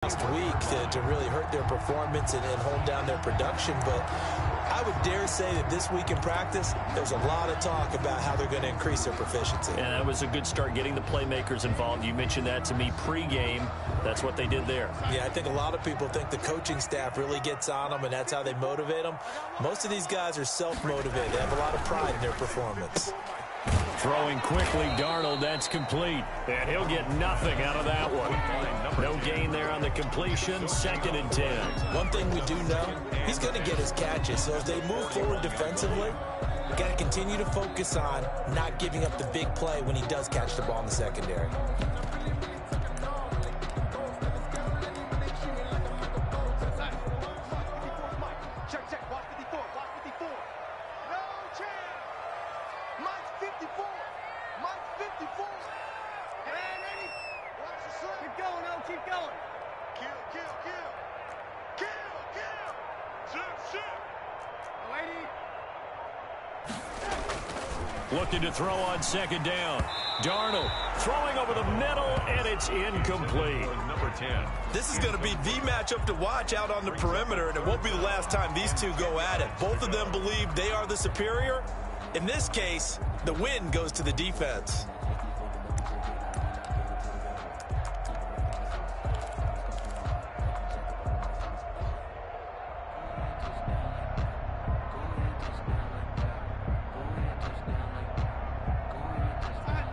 last week to really hurt their performance and hold down their production, but I would dare say that this week in practice, there's a lot of talk about how they're going to increase their proficiency. And that was a good start, getting the playmakers involved. You mentioned that to me pregame. That's what they did there. Yeah, I think a lot of people think the coaching staff really gets on them, and that's how they motivate them. Most of these guys are self-motivated. They have a lot of pride in their performance. Throwing quickly, Darnold, that's complete. And he'll get nothing out of that one. No gain there on the completion, 2nd and 10. One thing we do know, he's going to get his catches. So as they move forward defensively, we got to continue to focus on not giving up the big play when he does catch the ball in the secondary. Looking to throw on 2nd down. Darnold throwing over the middle, and it's incomplete. Number 10. This is going to be the matchup to watch out on the perimeter, and it won't be the last time these two go at it. Both of them believe they are the superior. In this case, the win goes to the defense.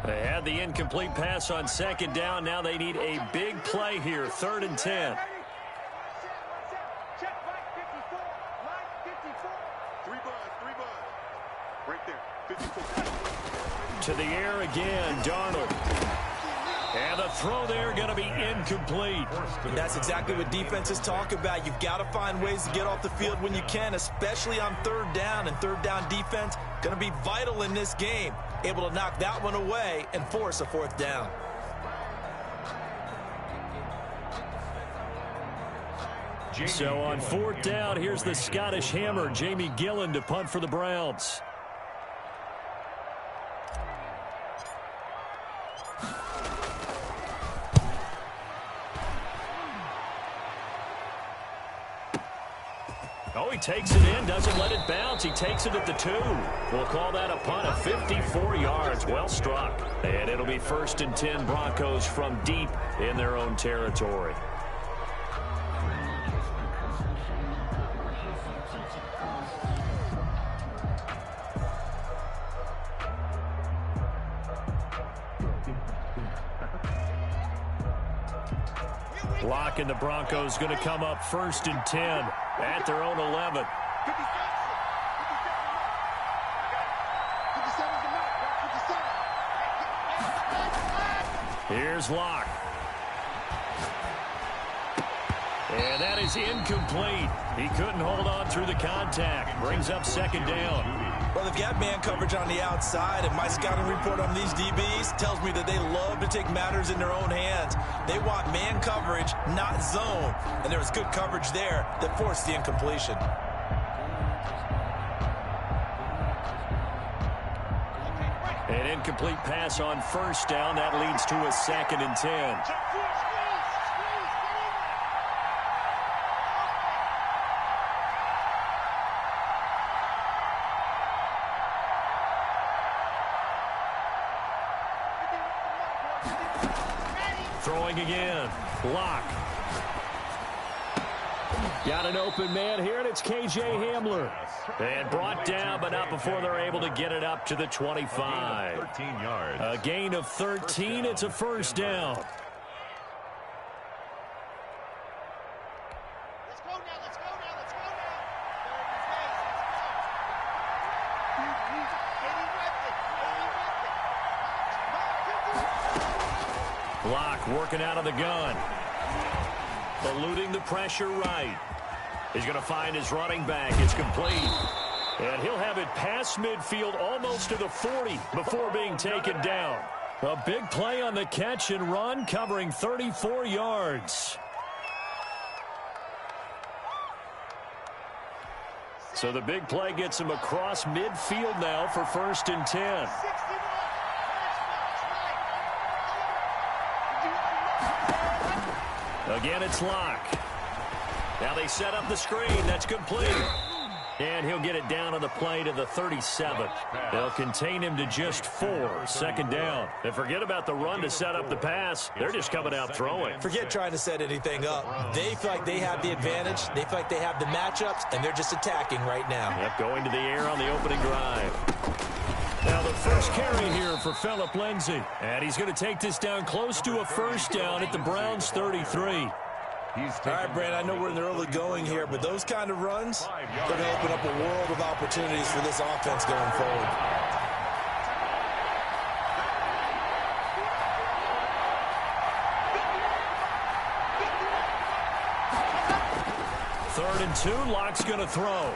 They had the incomplete pass on 2nd down. Now they need a big play here, 3rd and 10. To the air again, Darnold. And the throw there going to be incomplete. That's exactly what defenses talk about. You've got to find ways to get off the field when you can, especially on 3rd down. And 3rd down defense going to be vital in this game. Able to knock that one away and force a 4th down. So on 4th down, here's the Scottish Hammer, Jamie Gillen, to punt for the Browns. Oh, he takes it in, doesn't let it bounce. He takes it at the 2. We'll call that a punt of 54 yards. Well struck. And it'll be 1st and 10, Broncos from deep in their own territory. Block, and the Broncos going to come up 1st and 10 at their own 11. Here's Locke. And that is incomplete. He couldn't hold on through the contact. Brings up 2nd down. Well, they've got man coverage on the outside, and my scouting report on these DBs tells me that they love to take matters in their own hands. They want man coverage, not zone. And there was good coverage there that forced the incompletion. An incomplete pass on 1st down. That leads to a 2nd and 10. Throwing again. Block. Got an open man here, and it's K.J. Hamler. And brought down, but not before they're able to get it up to the 25. 13 yards. A gain of 13. It's a 1st down. Block working out of the gun. Eluding the pressure right. He's going to find his running back. It's complete. And he'll have it past midfield almost to the 40 before being taken down. A big play on the catch and run, covering 34 yards. So the big play gets him across midfield now for 1st and 10. Again, it's Locke. Now they set up the screen. That's complete. And he'll get it down on the play to the 37. They'll contain him to just 4. Second down. And forget about the run to set up the pass. They're just coming out throwing. Forget trying to set anything up. They feel like they have the advantage. They feel like they have the matchups, and they're just attacking right now. Yep, going to the air on the opening drive. Now the first carry here for Phillip Lindsay. And he's going to take this down close to a first down at the Browns' 33. All right, Brand, I know we're in the early going here, but those kind of runs, they're going to open up a world of opportunities for this offense going forward. Third and 2, Locke's going to throw.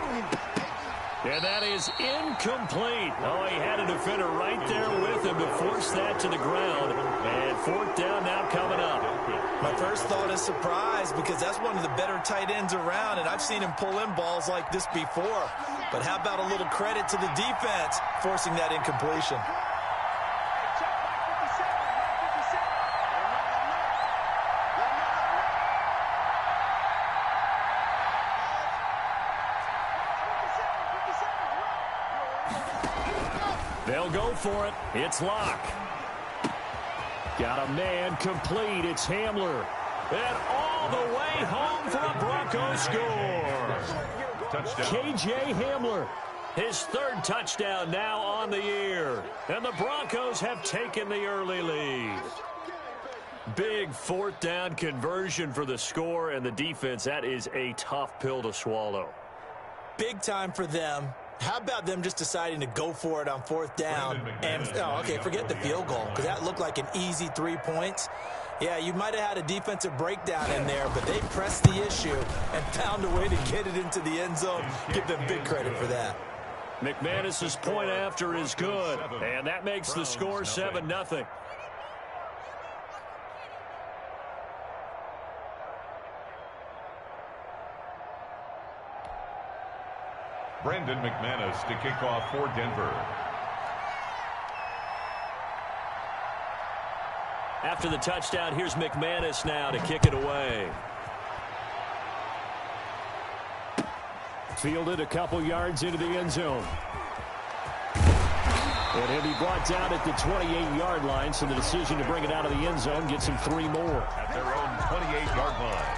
And that is incomplete. Oh, he had a defender right there with him to force that to the ground. And fourth down now coming up. My first thought is surprise because that's one of the better tight ends around, and I've seen him pull in balls like this before. But how about a little credit to the defense forcing that incompletion? They'll go for it. It's Locke. Got a man complete. It's Hamler. And all the way home for a Broncos score. Touchdown. K.J. Hamler. His third touchdown now on the year. And the Broncos have taken the early lead. Big fourth down conversion for the score and the defense. That is a tough pill to swallow. Big time for them. How about them just deciding to go for it on fourth down? And, forget the field goal, because that looked like an easy 3 points. Yeah, you might have had a defensive breakdown in there, but they pressed the issue and found a way to get it into the end zone. Give them big credit for that. McManus's point after is good, and that makes the score 7-0. Brandon McManus to kick off for Denver. After the touchdown, here's McManus now to kick it away. Fielded a couple yards into the end zone. And he'll be brought down at the 28-yard line, so the decision to bring it out of the end zone gets him 3 more. At their own 28-yard line.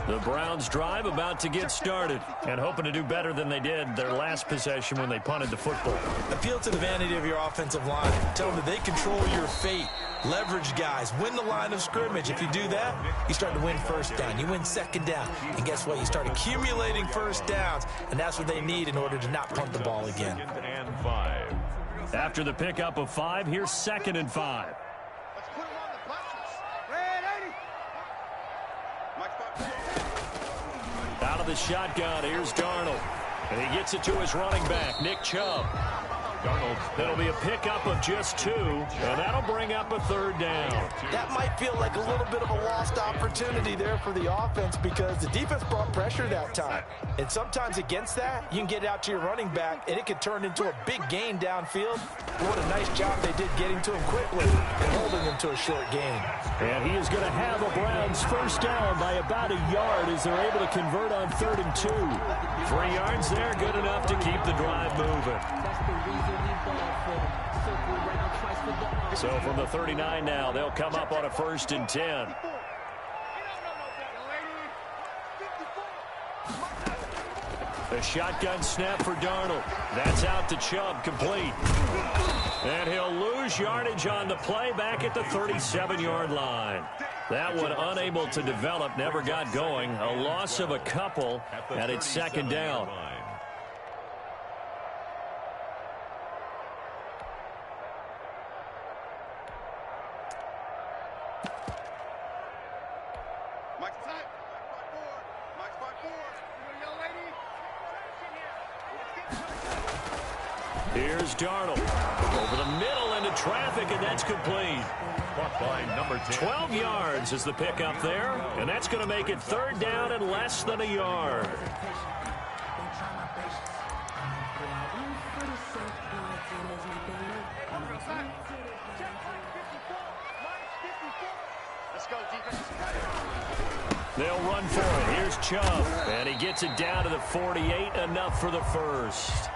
The Browns drive about to get started and hoping to do better than they did their last possession when they punted the football. Appeal to the vanity of your offensive line. Tell them that they control your fate. Leverage guys. Win the line of scrimmage. If you do that, you start to win first down. You win second down. And guess what? You start accumulating first downs. And that's what they need in order to not punt the ball again. After the pickup of 5, here's 2nd and 5. Out of the shotgun, here's Darnold. And he gets it to his running back, Nick Chubb. Darnold. That'll be a pickup of just 2, and that'll bring up a 3rd down. That might feel like a little bit of a lost opportunity there for the offense because the defense brought pressure that time. And sometimes against that, you can get it out to your running back, and it could turn into a big gain downfield. What a nice job they did getting to him quickly and holding him to a short gain. And he is going to have a Browns first down by about a yard as they're able to convert on 3rd and 2. 3 yards there, good enough to keep the drive moving. So from the 39 now, they'll come up on a 1st and 10. The shotgun snap for Darnold. That's out to Chubb, complete. And he'll lose yardage on the play back at the 37-yard line. That one unable to develop, never got going. A loss of a couple, and it's 2nd down. Here's Darnold. Over the middle into traffic, and that's complete. By number 10. 12 yards is the pickup there, and that's going to make it 3rd down and less than a yard. They'll run for it. Here's Chubb, and he gets it down to the 48, enough for the first.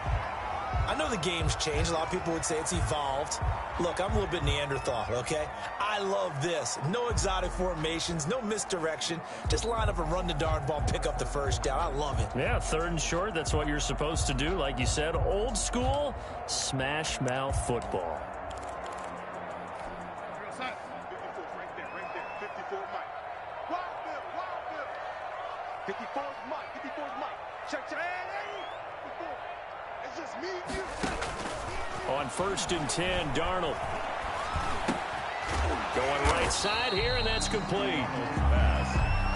I know the game's changed. A lot of people would say it's evolved. Look, I'm a little bit Neanderthal, okay? I love this. No exotic formations, no misdirection. Just line up and run the darn ball, pick up the first down. I love it. Yeah, 3rd and short, that's what you're supposed to do. Like you said, old school, smash mouth football. On 1st and 10, Darnold. Going right side here, and that's complete.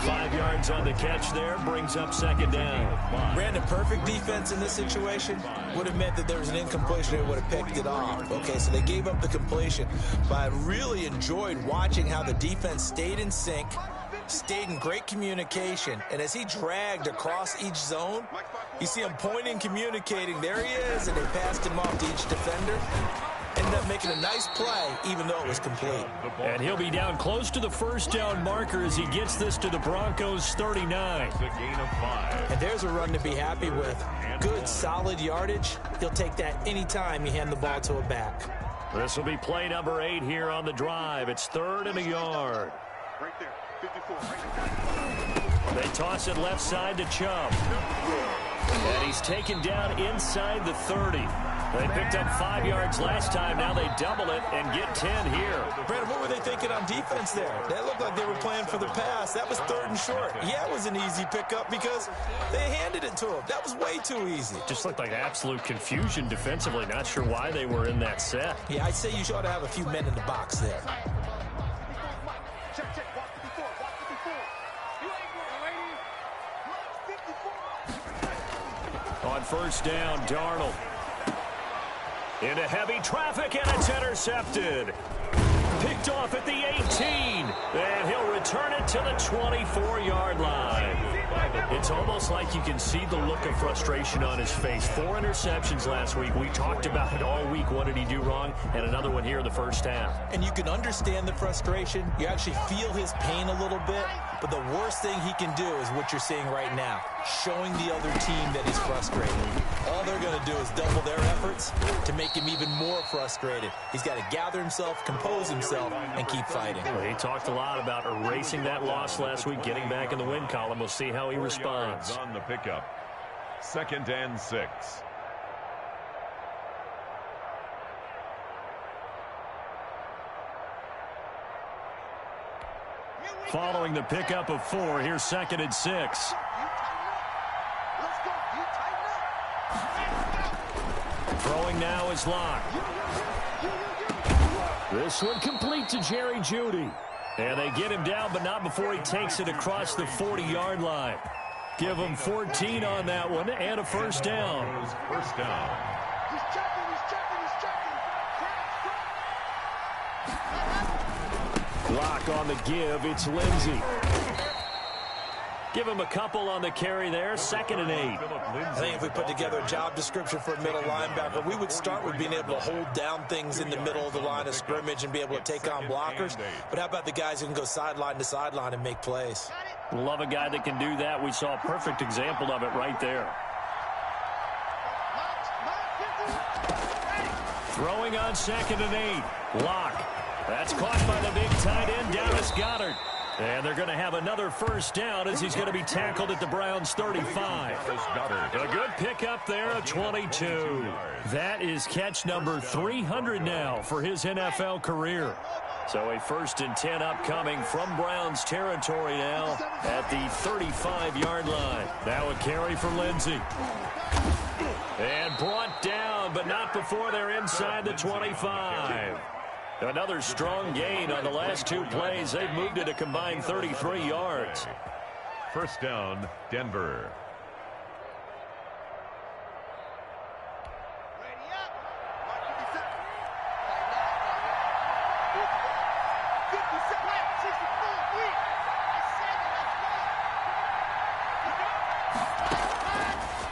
5 yards on the catch there, brings up 2nd down. Brandon, perfect defense in this situation would have meant that there was an incompletion. They would have picked it off. Okay, so they gave up the completion. But I really enjoyed watching how the defense stayed in sync, stayed in great communication, and as he dragged across each zone, you see him pointing, communicating. There he is, and they passed him off to each defender. Ended up making a nice play, even though it was complete. And he'll be down close to the 1st down marker as he gets this to the Broncos' 39. It's a gain of 5. And there's a run to be happy with. Good, solid yardage. He'll take that anytime you hand the ball to a back. This will be play number 8 here on the drive. It's 3rd and a yard. Right there, 54, right there. They toss it left side to Chubb. And he's taken down inside the 30. They picked up 5 yards last time. Now they double it and get 10 here. Brandon, what were they thinking on defense there? They looked like they were playing for the pass. That was 3rd and short. Yeah, it was an easy pickup because they handed it to him. That was way too easy. Just looked like absolute confusion defensively. Not sure why they were in that set. Yeah, I'd say you ought to have a few men in the box there. On 1st down, Darnold. Into heavy traffic, and it's intercepted. Picked off at the 18, and he'll return it to the 24-yard line. It's almost like you can see the look of frustration on his face. 4 interceptions last week. We talked about it all week. What did he do wrong? And another one here in the 1st half. And you can understand the frustration. You actually feel his pain a little bit. But the worst thing he can do is what you're seeing right now, showing the other team that he's frustrated. All they're going to do is double their efforts to make him even more frustrated. He's got to gather himself, compose himself, and keep fighting. Well, he talked a lot about erasing that loss last week, getting back in the win column. We'll see how he responds. On the pickup. 2nd and 6. Following the pickup of 4, here's 2nd and 6. Throwing now is Locke. This one complete to Jerry Jeudy. And they get him down, but not before he takes it across the 40-yard line. Give him 14 on that one and a 1st down. 1st down. Locke on the give. It's Lindsey. Give him a couple on the carry there. 2nd and 8. I think if we put together a job description for a middle linebacker, we would start with being able to hold down things in the middle of the line of scrimmage and be able to take on blockers. But how about the guys who can go sideline to sideline and make plays? Love a guy that can do that. We saw a perfect example of it right there. Throwing on 2nd and 8. Locke. That's caught by the big tight end, Dallas Goedert. And they're going to have another 1st down as he's going to be tackled at the Browns' 35. A good pickup there, a 22. That is catch number 300 now for his NFL career. So a 1st and 10 upcoming from Browns territory now at the 35-yard line. Now a carry for Lindsey. And brought down, but not before they're inside the 25. Another strong gain on the last 2 plays. They've moved it a combined 33 yards. 1st down, Denver.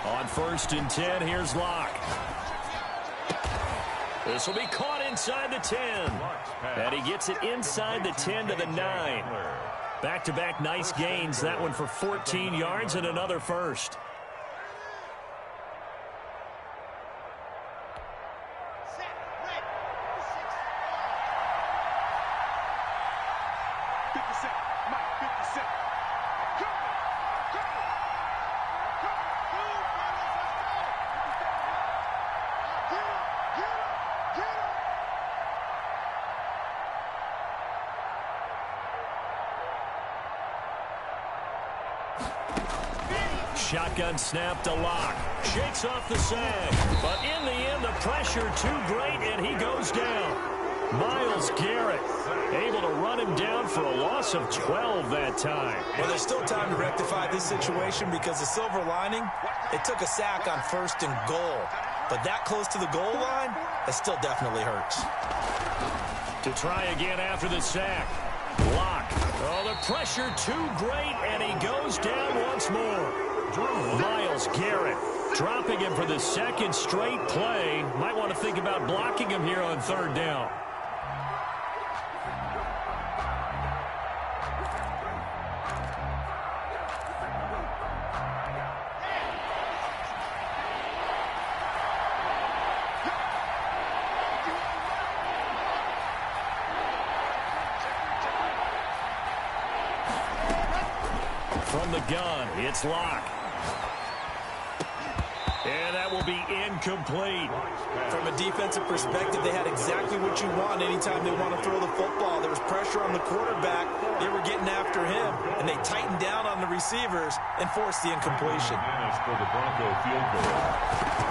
On 1st and 10, here's Locke. This will be caught inside the 10. And he gets it inside the 10 to the 9. Back-to-back nice gains. That one for 14 yards and another first. Shotgun snap to Locke. Shakes off the sag. But in the end, the pressure too great, and he goes down. Myles Garrett able to run him down for a loss of 12 that time. Well, there's still time to rectify this situation because the silver lining, it took a sack on 1st and goal. But that close to the goal line, that still definitely hurts. To try again after the sack. Locke. Oh, the pressure too great, and he goes down once more. Myles Garrett dropping him for the second straight play. Might want to think about blocking him here on 3rd down. From the gun, it's Locke. And that will be incomplete. From a defensive perspective, they had exactly what you want anytime they want to throw the football. There was pressure on the quarterback. They were getting after him, and they tightened down on the receivers and forced the incompletion. For the Bronco field goal,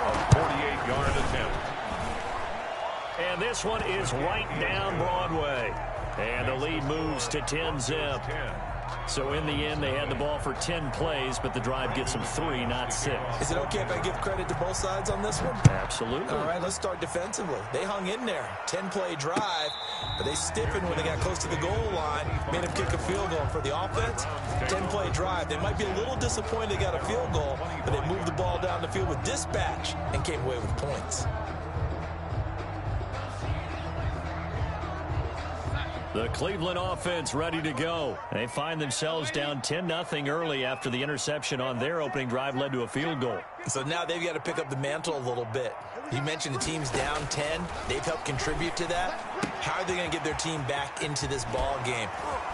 a 48-yard attempt. And this one is right down Broadway. And the lead moves to 10-zip. So in the end, they had the ball for 10 plays, but the drive gets them 3, not 6. Is it okay if I give credit to both sides on this one? Absolutely. All right, let's start defensively. They hung in there. 10-play drive, but they stiffened when they got close to the goal line, made them kick a field goal. And for the offense, 10-play drive. They might be a little disappointed they got a field goal, but they moved the ball down the field with dispatch and came away with points. The Cleveland offense ready to go. They find themselves down 10-0 early after the interception on their opening drive led to a field goal. So now they've got to pick up the mantle a little bit. You mentioned the team's down 10. They've helped contribute to that. How are they going to get their team back into this ball game?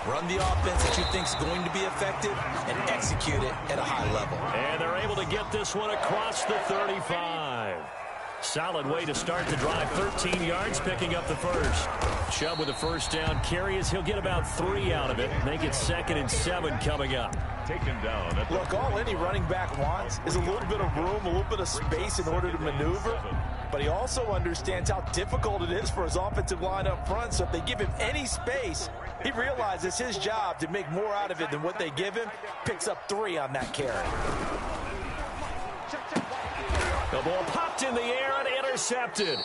Run the offense that you think is going to be effective and execute it at a high level. And they're able to get this one across the 35. Solid way to start the drive. 13 yards, picking up the first. Chubb with a first down carry as he'll get about 3 out of it. Make it 2nd and 7 coming up. Taken down. Look, all any running back wants is a little bit of room, a little bit of space in order to maneuver. But he also understands how difficult it is for his offensive line up front. So if they give him any space, he realizes it's his job to make more out of it than what they give him. Picks up 3 on that carry. The ball popped in the air and intercepted.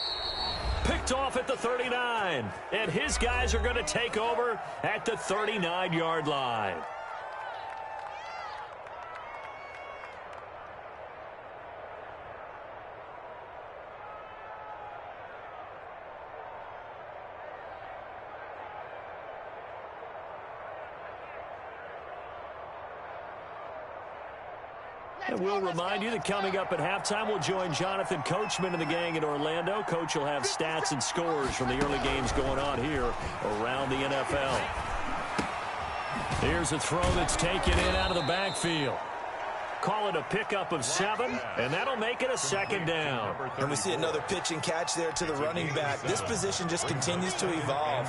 Picked off at the 39. And his guys are going to take over at the 39-yard line. And we'll remind you that coming up at halftime, we'll join Jonathan Coachman and the gang in Orlando. Coach will have stats and scores from the early games going on here around the NFL. Here's a throw that's taken in out of the backfield. Call it a pickup of 7, and that'll make it a 2nd down. And we see another pitch and catch there to the running back. This position just continues to evolve.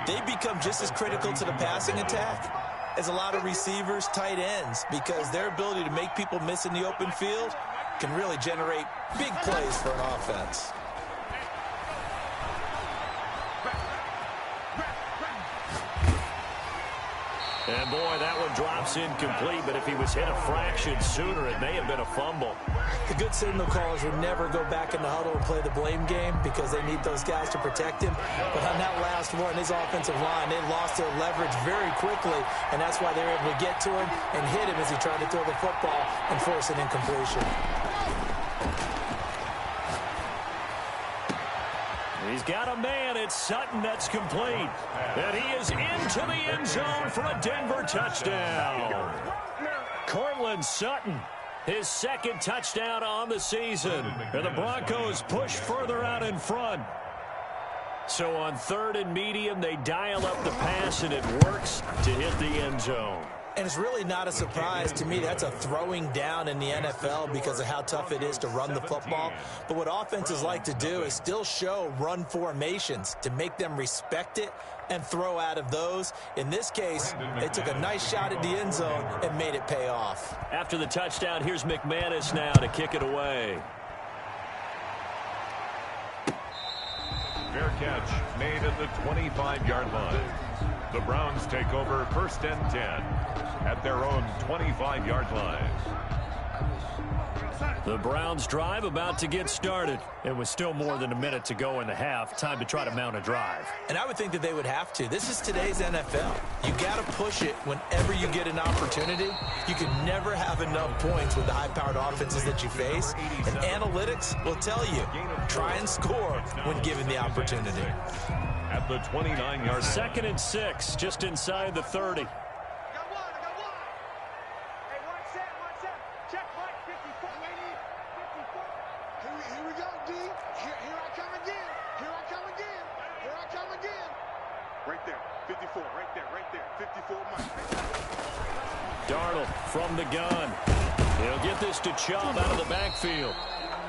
They become just as critical to the passing attack as a lot of receivers, tight ends, because their ability to make people miss in the open field can really generate big plays for an offense. And boy, that one drops incomplete, but if he was hit a fraction sooner, it may have been a fumble. The good signal callers would never go back in the huddle and play the blame game because they need those guys to protect him. But on that last one, his offensive line, they lost their leverage very quickly, and that's why they were able to get to him and hit him as he tried to throw the football and force an incompletion. He's got a man. It's Sutton. That's complete. And he is into the end zone for a Denver touchdown. Cortland Sutton, his second touchdown on the season. And the Broncos push further out in front. So on 3rd and medium, they dial up the pass, and it works to hit the end zone. And it's really not a surprise to me. That's a throwing down in the NFL because of how tough it is to run the football. But what offenses like to do is still show run formations to make them respect it and throw out of those. In this case, they took a nice shot at the end zone and made it pay off. After the touchdown, here's McManus now to kick it away. Fair catch made at the 25-yard line. The Browns take over 1st and 10 at their own 25-yard line. The Browns drive about to get started. It was still more than a minute to go in the half. Time to try to mount a drive. And I would think that they would have to. This is today's NFL. You got to push it whenever you get an opportunity. You can never have enough points with the high-powered offenses that you face. And analytics will tell you, try and score when given the opportunity. At the 29-yard line. 2nd and 6, just inside the 30. Darnold from the gun. He'll get this to Chubb out of the backfield.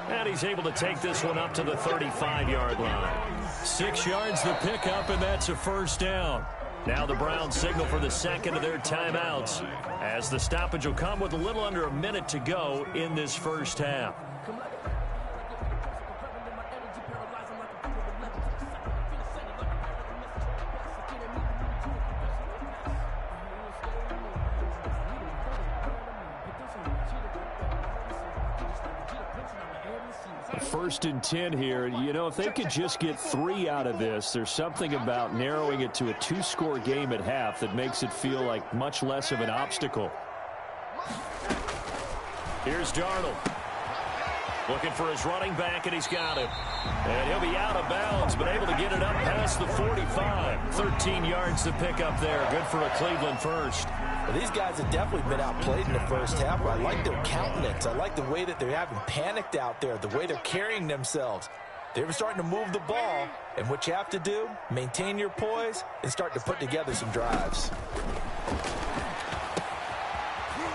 And he's able to take this one up to the 35-yard line. 6 yards the pickup, and that's a first down. Now the Browns signal for the second of their timeouts, as the stoppage will come with a little under a minute to go in this first half. First and 10 here. You know, if they could just get 3 out of this, there's something about narrowing it to a 2-score game at half that makes it feel like much less of an obstacle. Here's Darnold. Looking for his running back, and he's got him. And he'll be out of bounds, but able to get it up past the 45. 13 yards to pick up there. Good for a Cleveland first. Well, these guys have definitely been outplayed in the first half. I like their countenance. I like the way that they're having panicked out there, the way they're carrying themselves. They're starting to move the ball, and what you have to do, maintain your poise and start to put together some drives.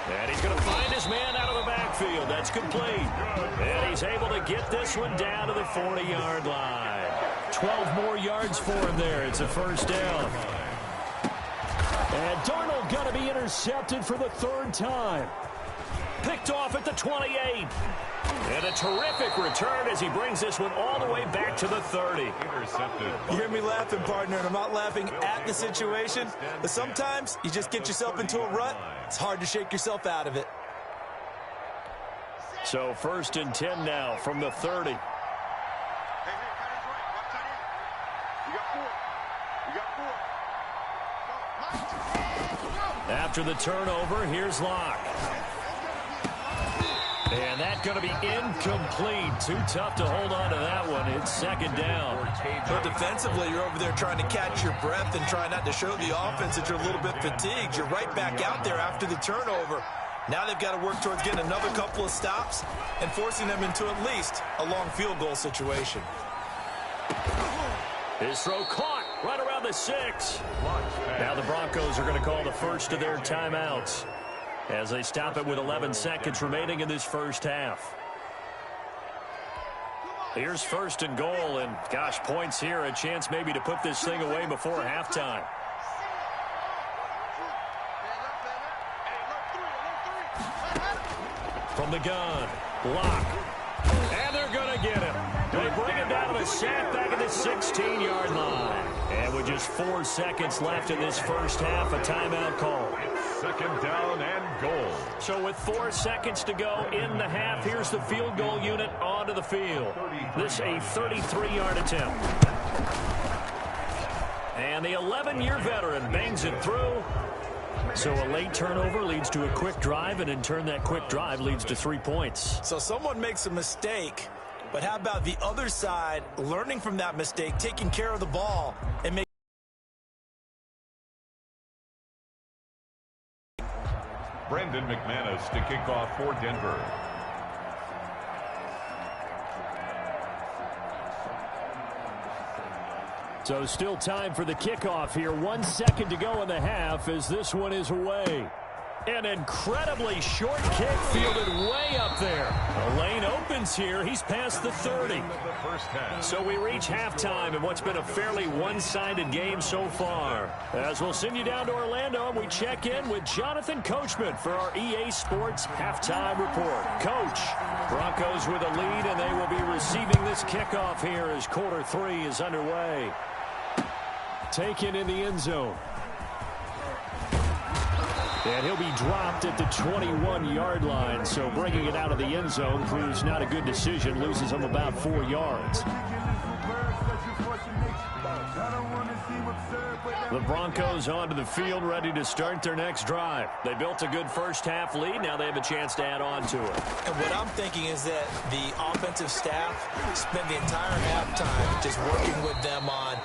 And he's going to find his man out of the backfield. That's complete. And he's able to get this one down to the 40-yard line. 12 more yards for him there. It's a first down. And Darnold going to be intercepted for the 3rd time. Picked off at the 28. And a terrific return as he brings this one all the way back to the 30. Intercepted. You hear me laughing, partner, and I'm not laughing at the situation, but sometimes you just get yourself into a rut. It's hard to shake yourself out of it. So 1st and 10 now from the 30. After the turnover, here's Locke. And that's going to be incomplete. Too tough to hold on to that one. It's 2nd down. But defensively, you're over there trying to catch your breath and try not to show the offense that you're a little bit fatigued. You're right back out there after the turnover. Now they've got to work towards getting another couple of stops and forcing them into at least a long field goal situation. His throw caught right around the 6. Now the Broncos are going to call the first of their timeouts as they stop it with 11 seconds remaining in this first half. Here's 1st and goal, and gosh, points here, a chance maybe to put this thing away before halftime. From the gun, Locke. And they're going to get him. They bring him down to the sack back at the 16-yard line. And with just 4 seconds left in this first half, a timeout call. 2nd down and goal. So with 4 seconds to go in the half, here's the field goal unit onto the field. This a 33-yard attempt. And the 11-year veteran bangs it through. So a late turnover leads to a quick drive, and in turn that quick drive leads to 3 points. So someone makes a mistake, But how about the other side, learning from that mistake, taking care of the ball, and making Brandon McManus to kick off for Denver. So still time for the kickoff here. 1 second to go in the half as this one is away. An incredibly short kick fielded way up there. The lane opens here. He's past the 30. So we reach halftime in what's been a fairly one-sided game so far. As we'll send you down to Orlando, and we check in with Jonathan Coachman for our EA Sports Halftime Report. Coach, Broncos with a lead, and they will be receiving this kickoff here as quarter 3 is underway. Taken in the end zone. And he'll be dropped at the 21-yard line, so bringing it out of the end zone proves not a good decision, loses him about 4 yards. The Broncos onto the field, ready to start their next drive. They built a good first-half lead. Now they have a chance to add on to it. And what I'm thinking is that the offensive staff spent the entire halftime just working with them on,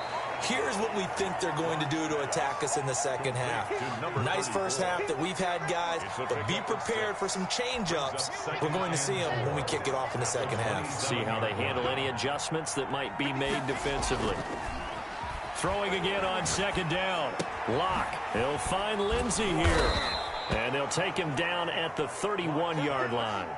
here's what we think they're going to do to attack us in the second half. Nice first half that we've had, guys, but be prepared for some change-ups. We're going to see them when we kick it off in the second half. See how they handle any adjustments that might be made defensively. Throwing again on second down. Lock. He'll find Lindsey here. And they'll take him down at the 31-yard line.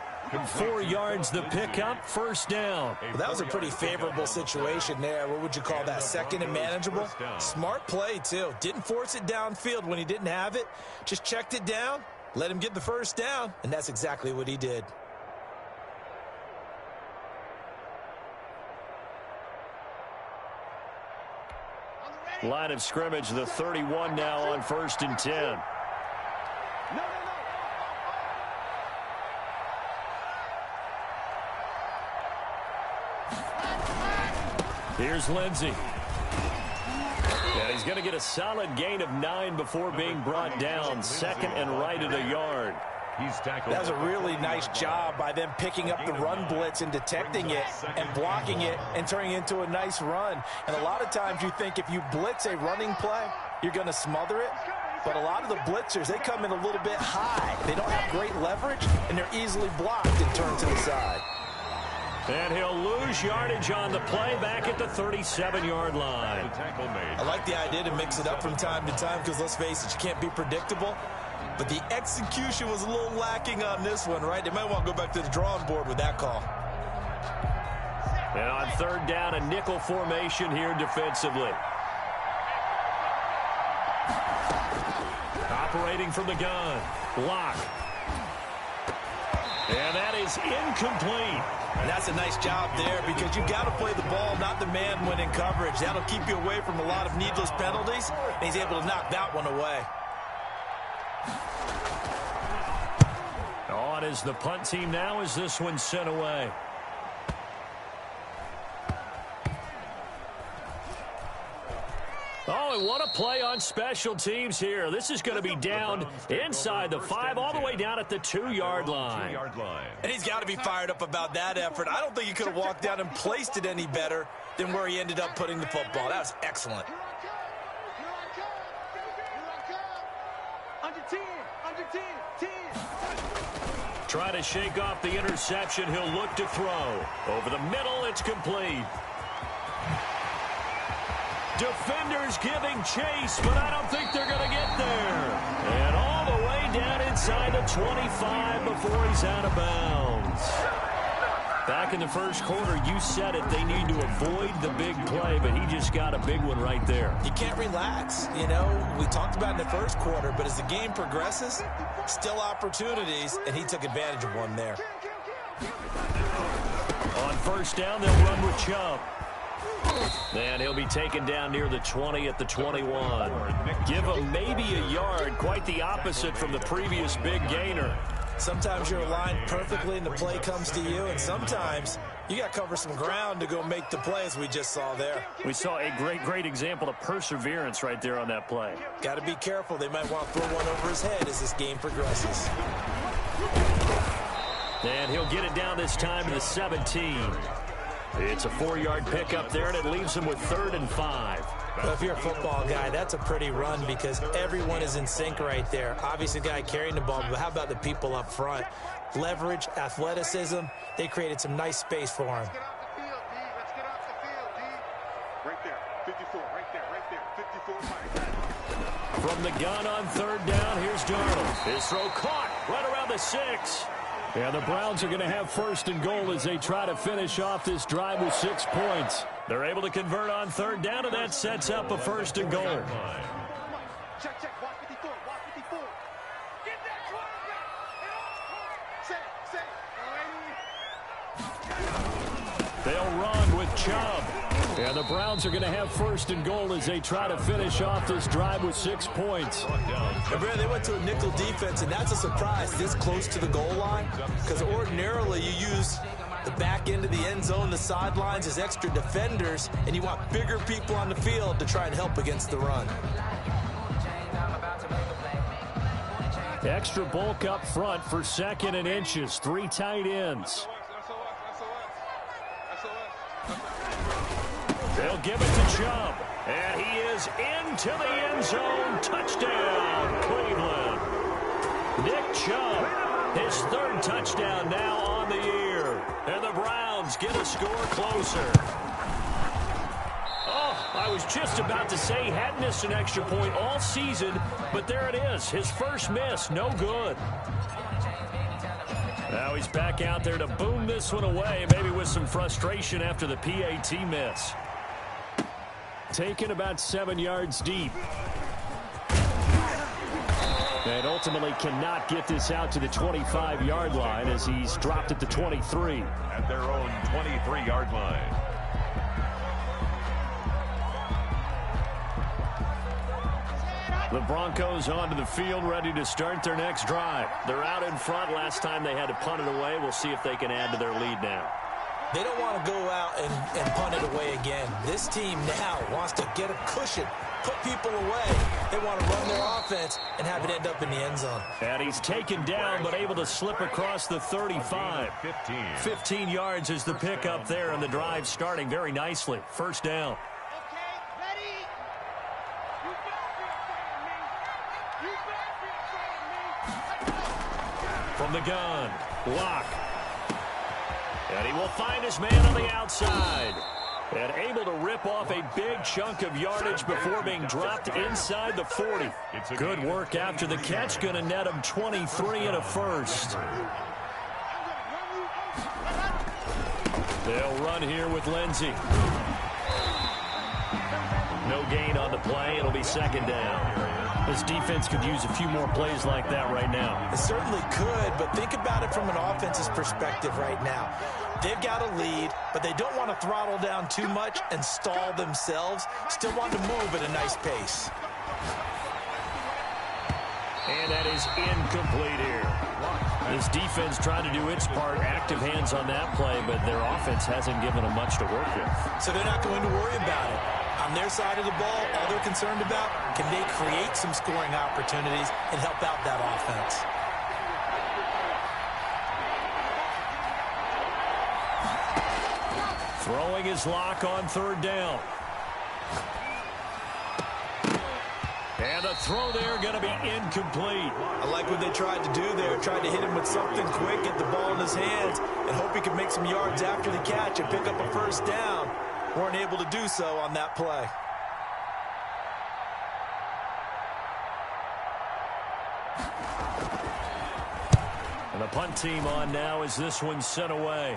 4 yards the pickup, first down. Well, that was a pretty favorable situation there. What would you call that? Second and manageable? Smart play, too. Didn't force it downfield when he didn't have it. Just checked it down, let him get the first down, and that's exactly what he did. Line of scrimmage, the 31 now on 1st and 10. Here's Lindsey. And he's going to get a solid gain of 9 before being brought down. Second and right at a yard. That was a really nice job by them picking up the run blitz and detecting it and blocking it and turning it into a nice run. And a lot of times you think if you blitz a running play, you're going to smother it. But a lot of the blitzers, they come in a little bit high. They don't have great leverage, and they're easily blocked and turned to the side. And he'll lose yardage on the play back at the 37-yard line. I like the idea to mix it up from time to time because, let's face it, you can't be predictable. But the execution was a little lacking on this one, right? They might want to go back to the drawing board with that call. And on third down, a nickel formation here defensively. Operating from the gun. Lock. And that is incomplete. And that's a nice job there because you've got to play the ball, not the man when in coverage. That'll keep you away from a lot of needless penalties, and he's able to knock that one away. On is the punt team now as this one's sent away. Oh, and what a play on special teams here. This is going to be down inside the 5, all the way down at the 2-yard line. And he's got to be fired up about that effort. I don't think he could have walked down and placed it any better than where he ended up putting the football. That was excellent. Under 10, under 10, 10. Try to shake off the interception. He'll look to throw. Over the middle, it's complete. Defenders giving chase, but I don't think they're going to get there. And all the way down inside the 25 before he's out of bounds. Back in the first quarter, you said it, they need to avoid the big play, but he just got a big one right there. You can't relax. You know, we talked about in the first quarter, but as the game progresses, still opportunities, and he took advantage of one there. On first down, they'll run with Chubb. And he'll be taken down near the 20 at the 21. Give him maybe a yard, quite the opposite from the previous big gainer. Sometimes you're aligned perfectly and the play comes to you, and sometimes you got to cover some ground to go make the play, as we just saw there. We saw a great example of perseverance right there on that play. Got to be careful. They might want to throw one over his head as this game progresses. And he'll get it down this time to the 17. It's a 4-yard pickup there, and it leaves them with 3rd and 5. Well, if you're a football guy, that's a pretty run because everyone is in sync right there. Obviously, the guy carrying the ball, but how about the people up front? Leverage, athleticism, they created some nice space for him. Let's get off the field, D. Let's get off the field, D. Right there, 54, right there, 54, right. From the gun on 3rd down, here's Darnold. His throw caught right around the 6. And the Browns are going to have 1st and goal as they try to finish off this drive with 6 points. They're able to convert on 3rd down, and that sets up a 1st and goal. Check, check, watch 54, watch 54. Get that quarterback. Say, They'll run with Chubb. And the Browns are going to have 1st and goal as they try to finish off this drive with 6 points. And Brad, they went to a nickel defense, and that's a surprise this close to the goal line because ordinarily you use the back end of the end zone, the sidelines as extra defenders, and you want bigger people on the field to try and help against the run. Extra bulk up front for 2nd and inches. 3 tight ends. They'll give it to Chubb. And he is into the end zone. Touchdown, Cleveland. Nick Chubb, his 3rd touchdown now on the year. And the Browns get a score closer. Oh, I was just about to say he hadn't missed an extra point all season, but there it is. His first miss, no good. Now he's back out there to boom this one away, maybe with some frustration after the PAT miss. Taken about 7 yards deep. And ultimately cannot get this out to the 25-yard line as he's dropped at the 23. At their own 23-yard line. The Broncos onto the field, ready to start their next drive. They're out in front. Last time they had to punt it away. We'll see if they can add to their lead now. They don't want to go out and punt it away again. This team now wants to get a cushion, put people away. They want to run their offense and have it end up in the end zone. And he's taken down but able to slip across the 35. 15 yards is the pickup there, and the drive starting very nicely. 1st down. okay, ready? You better be afraid of me. You better be afraid of me. From the gun, Locke. And he will find his man on the outside. And able to rip off a big chunk of yardage before being dropped inside the 40. Good work after the catch. Going to net him 23 and a 1st. They'll run here with Lindsey. No gain on the play. It'll be 2nd down. This defense could use a few more plays like that right now. It certainly could, but think about it from an offense's perspective right now. They've got a lead, but they don't want to throttle down too much and stall themselves. Still want to move at a nice pace. And that is incomplete here. This defense trying to do its part. Active hands on that play, but their offense hasn't given them much to work with. So they're not going to worry about it. On their side of the ball, all they're concerned about, can they create some scoring opportunities and help out that offense? Throwing his Lock on 3rd down. And the throw there going to be incomplete. I like what they tried to do there. Tried to hit him with something quick, get the ball in his hands, and hope he could make some yards after the catch and pick up a 1st down. Weren't able to do so on that play. And the punt team on now as this one's sent away.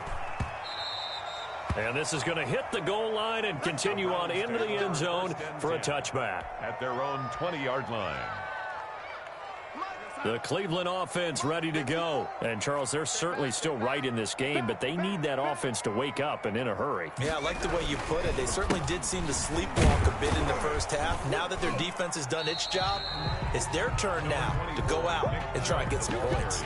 And this is going to hit the goal line and continue on into the end zone for a touchback. At their own 20-yard line. The Cleveland offense ready to go. And, Charles, they're certainly still right in this game, but they need that offense to wake up and in a hurry. Yeah, I like the way you put it. They certainly did seem to sleepwalk a bit in the 1st half. Now that their defense has done its job, it's their turn now to go out and try and get some points.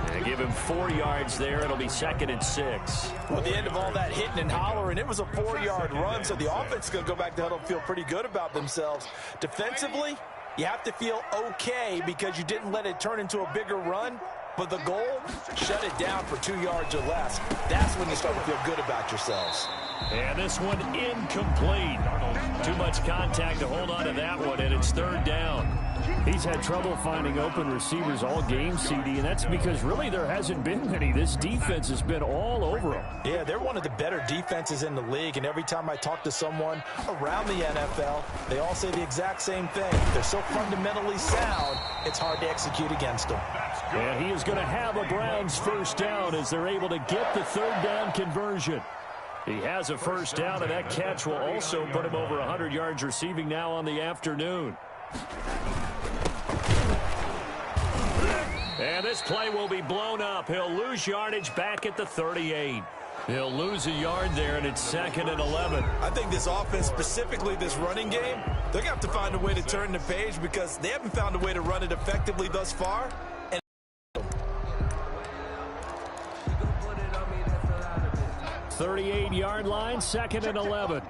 They give him 4 yards there. It'll be 2nd and 6. Well, at the end of all that hitting and hollering, it was a 4-yard run, so the offense is going to go back to huddle and feel pretty good about themselves. Defensively, you have to feel okay because you didn't let it turn into a bigger run, but the goal, shut it down for 2 yards or less. That's when you start to feel good about yourselves. And this one incomplete. Too much contact to hold on to that one, and it's third down. He's had trouble finding open receivers all game, CD, and that's because really there hasn't been many. This defense has been all over him. Yeah, they're one of the better defenses in the league, and every time I talk to someone around the NFL, they all say the exact same thing. They're so fundamentally sound, it's hard to execute against them. And he is going to have a Browns first down as they're able to get the third down conversion. He has a first down, and that catch will also put him over 100 yards receiving now on the afternoon. And this play will be blown up. He'll lose yardage back at the 38. He'll lose a yard there, and it's 2nd and 11. I think this offense, specifically this running game, they're going to have to find a way to turn the page because they haven't found a way to run it effectively thus far. 38-yard line, 2nd and 11.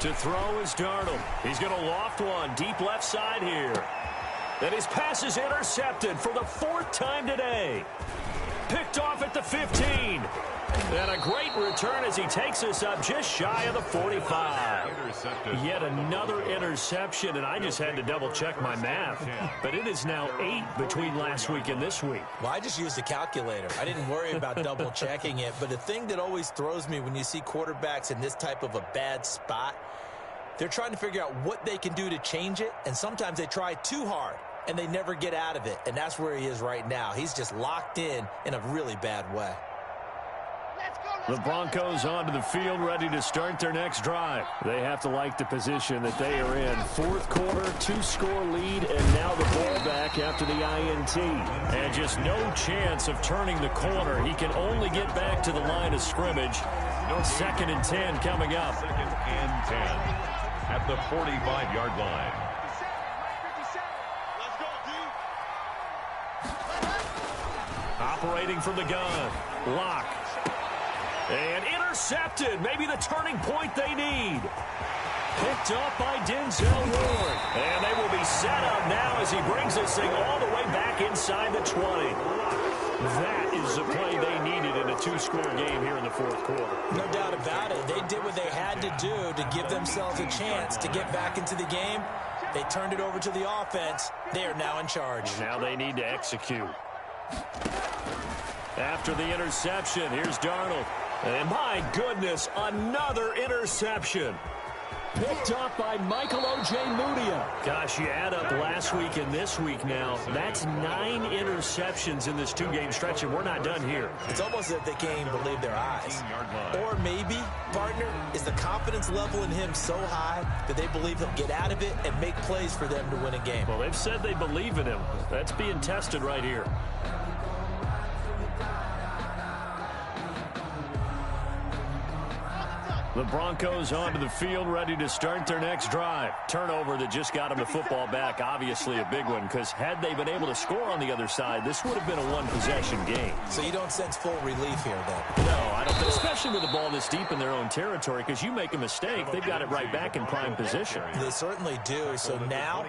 To throw is Darnold. He's going to loft one deep left side here. And his pass is intercepted for the 4th time today. Picked off at the 15. And a great return as he takes us up just shy of the 45. Yet another interception, and I just had to double-check my math. But it is now 8 between last week and this week. Well, I just used a calculator. I didn't worry about double-checking it. But the thing that always throws me when you see quarterbacks in this type of a bad spot, they're trying to figure out what they can do to change it, and sometimes they try too hard, and they never get out of it. And that's where he is right now. He's just locked in a really bad way. The Broncos onto the field, ready to start their next drive. They have to like the position that they are in. 4th quarter, 2-score lead, and now the ball back after the INT. And just no chance of turning the corner. He can only get back to the line of scrimmage. 2nd and 10 coming up. 2nd and 10 at the 45-yard line. Operating from the gun. Lock. And intercepted. Maybe the turning point they need. Picked up by Denzel Ward. And they will be set up now as he brings this thing all the way back inside the 20. That is the play they needed in a 2-score game here in the 4th quarter. No doubt about it. They did what they had to do to give themselves a chance to get back into the game. They turned it over to the offense. They are now in charge. Now they need to execute. After the interception, here's Darnold. And my goodness, another interception. Picked up by Michael Ojemudia. Gosh, you add up last week and this week now. That's 9 interceptions in this 2-game stretch, and we're not done here. It's almost as if they can't even believe their eyes. Or maybe, partner, is the confidence level in him so high that they believe he'll get out of it and make plays for them to win a game. Well, they've said they believe in him. That's being tested right here. The Broncos onto the field, ready to start their next drive. Turnover that just got them the football back, obviously a big one, because had they been able to score on the other side, this would have been a one-possession game. So you don't sense full relief here, then? No, I don't think, especially with the ball this deep in their own territory, because you make a mistake, they've got it right back in prime position. They certainly do. So now,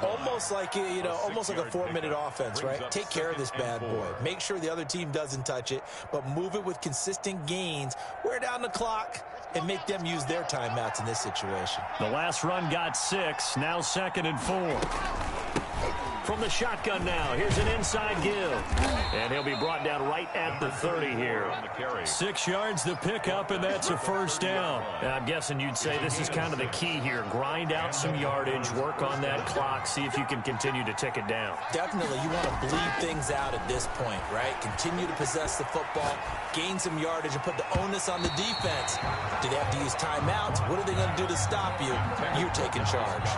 almost like almost like a 4-minute offense, right? Take care of this bad boy. Make sure the other team doesn't touch it, but move it with consistent gains. Wear down the clock and make them use their timeouts in this situation. The last run got 6, now 2nd and 4. From the shotgun now, here's an inside give. And he'll be brought down right at the 30 here. 6 yards the pickup, and that's a first down. And I'm guessing you'd say this is kind of the key here. Grind out some yardage, work on that clock, see if you can continue to tick it down. Definitely, you want to bleed things out at this point, right? Continue to possess the football, gain some yardage, and put the onus on the defense. Do they have to use timeouts? What are they going to do to stop you? You're taking charge.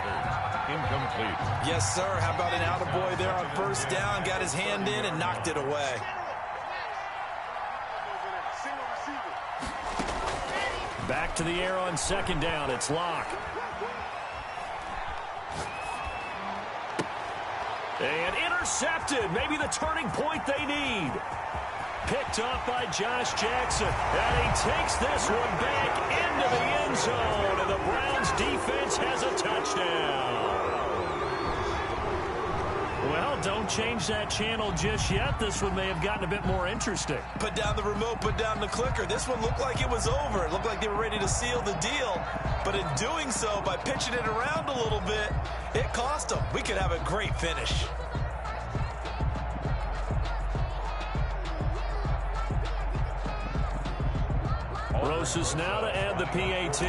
Incomplete. Yes, sir. How about an attaboy there on first down? Got his hand in and knocked it away. Back to the air on 2nd down. It's Locke. And intercepted. Maybe the turning point they need. Picked up by Josh Jackson. And he takes this one back into the end zone. And the Browns defense has a touchdown. Well, don't change that channel just yet. This one may have gotten a bit more interesting. Put down the remote, put down the clicker. This one looked like it was over. It looked like they were ready to seal the deal. But in doing so, by pitching it around a little bit, it cost them. We could have a great finish. Rosas now to add the PAT.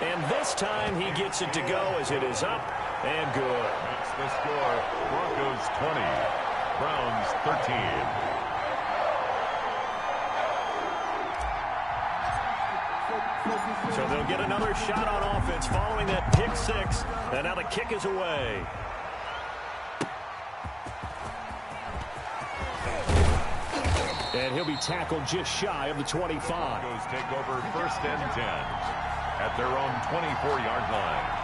And this time he gets it to go as it is up and good. That's the score. Broncos 20, Browns 13. So they'll get another shot on offense following that pick six. And now the kick is away. And he'll be tackled just shy of the 25. Broncos take over first and 10 at their own 24-yard line.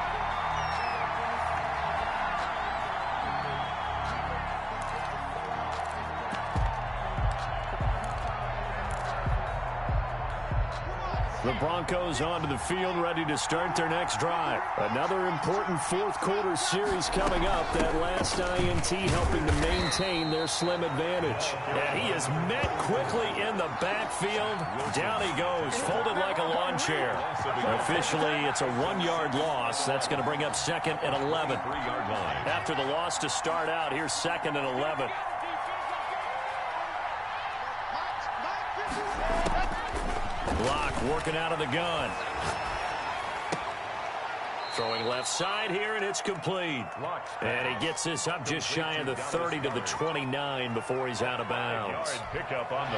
The Broncos onto the field, ready to start their next drive. Another important fourth-quarter series coming up. That last INT helping to maintain their slim advantage. And he is met quickly in the backfield. Down he goes, folded like a lawn chair. Officially, it's a 1-yard loss. That's going to bring up second and 11. After the loss to start out, here's second and 11. Block working out of the gun. Throwing left side here, and it's complete. And he gets this up just shy of the 30 to the 29 before he's out of bounds. The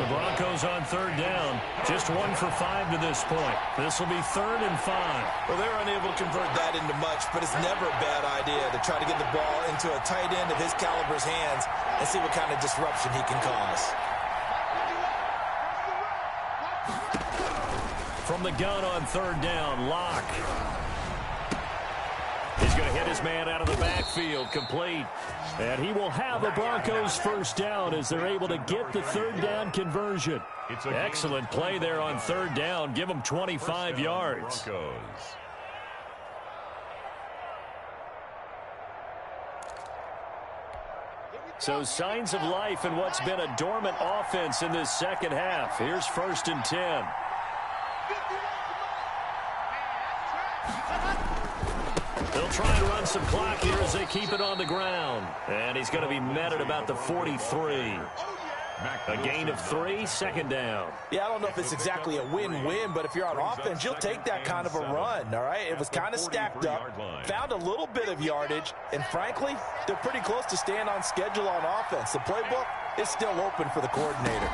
Broncos on third down. Just 1 for 5 to this point. This will be 3rd and 5. Well, they're unable to convert that into much, but it's never a bad idea to try to get the ball into a tight end of his caliber's hands and see what kind of disruption he can cause. From the gun on third down, Locke. He's going to hit his man out of the backfield, complete. And he will have the Broncos first down as they're able to get the third down conversion. Excellent play there on third down. Give them 25 yards. So signs of life in what's been a dormant offense in this second half. Here's 1st and 10. They'll try and run some clock here as they keep it on the ground. And he's going to be met at about the 43. A gain of 3, second down. Yeah, I don't know if it's exactly a win-win, but if you're on offense, you'll take that kind of a run, all right? It was kind of stacked up, found a little bit of yardage, and frankly, they're pretty close to staying on schedule on offense. The playbook is still open for the coordinator.